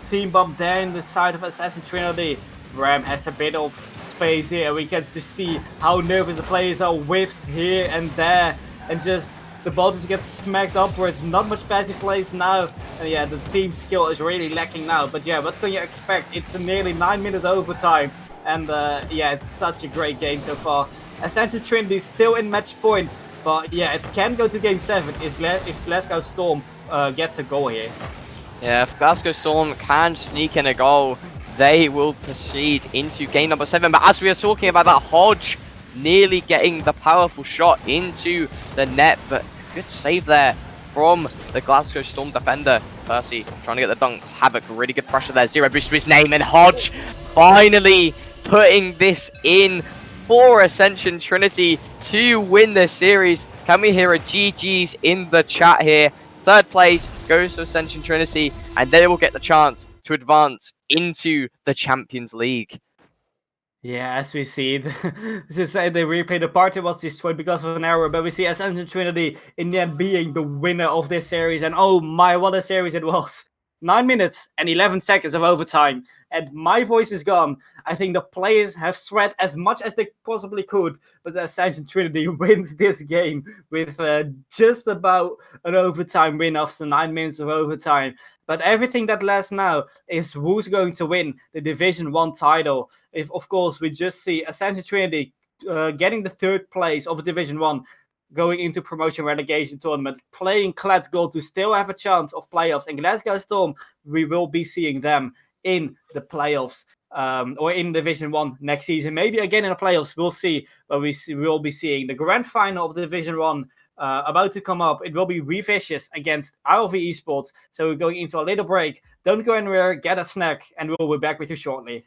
Team bump down the side of Assassin Trinity. Bram has a bit of space here. We get to see how nervous the players are. Whiffs here and there. And just the ball just gets smacked upwards. Not much passing plays now. And yeah, the team skill is really lacking now. But yeah, what can you expect? It's a nearly 9 minutes overtime. And yeah, it's such a great game so far. Ascension Trinity still in match point. But yeah, it can go to game 7 if Glasgow Storm gets a goal here. Yeah, if Glasgow Storm can sneak in a goal, they will proceed into game number 7. But as we are talking about that, Hodge nearly getting the powerful shot into the net. But good save there from the Glasgow Storm defender. Percy trying to get the dunk. Havoc, really good pressure there. 0 boost to his name. And Hodge finally putting this in for Ascension Trinity to win the series. Can we hear a GG's in the chat here? Third place goes to Ascension Trinity, and they will get the chance to advance into the Champions League. Yeah, as we see, to say the replay, the party was destroyed because of an error, but we see Ascension Trinity in the end being the winner of this series, and oh my, what a series it was. 9 minutes and 11 seconds of overtime, and my voice is gone. I think the players have sweat as much as they possibly could, but the Ascension Trinity wins this game with just about an overtime win after 9 minutes of overtime. But everything that lasts now is who's going to win the Division 1 title. If, of course, we just see Ascension Trinity getting the 3rd place of Division 1, going into promotion relegation tournament, playing Glasgow to still have a chance of playoffs. And Glasgow Storm, we will be seeing them in the playoffs or in Division 1 next season. Maybe again in the playoffs, we'll see. But we will be seeing the grand final of Division 1 about to come up. It will be Revicious against RLV Esports. So we're going into a little break. Don't go anywhere, get a snack, and we'll be back with you shortly.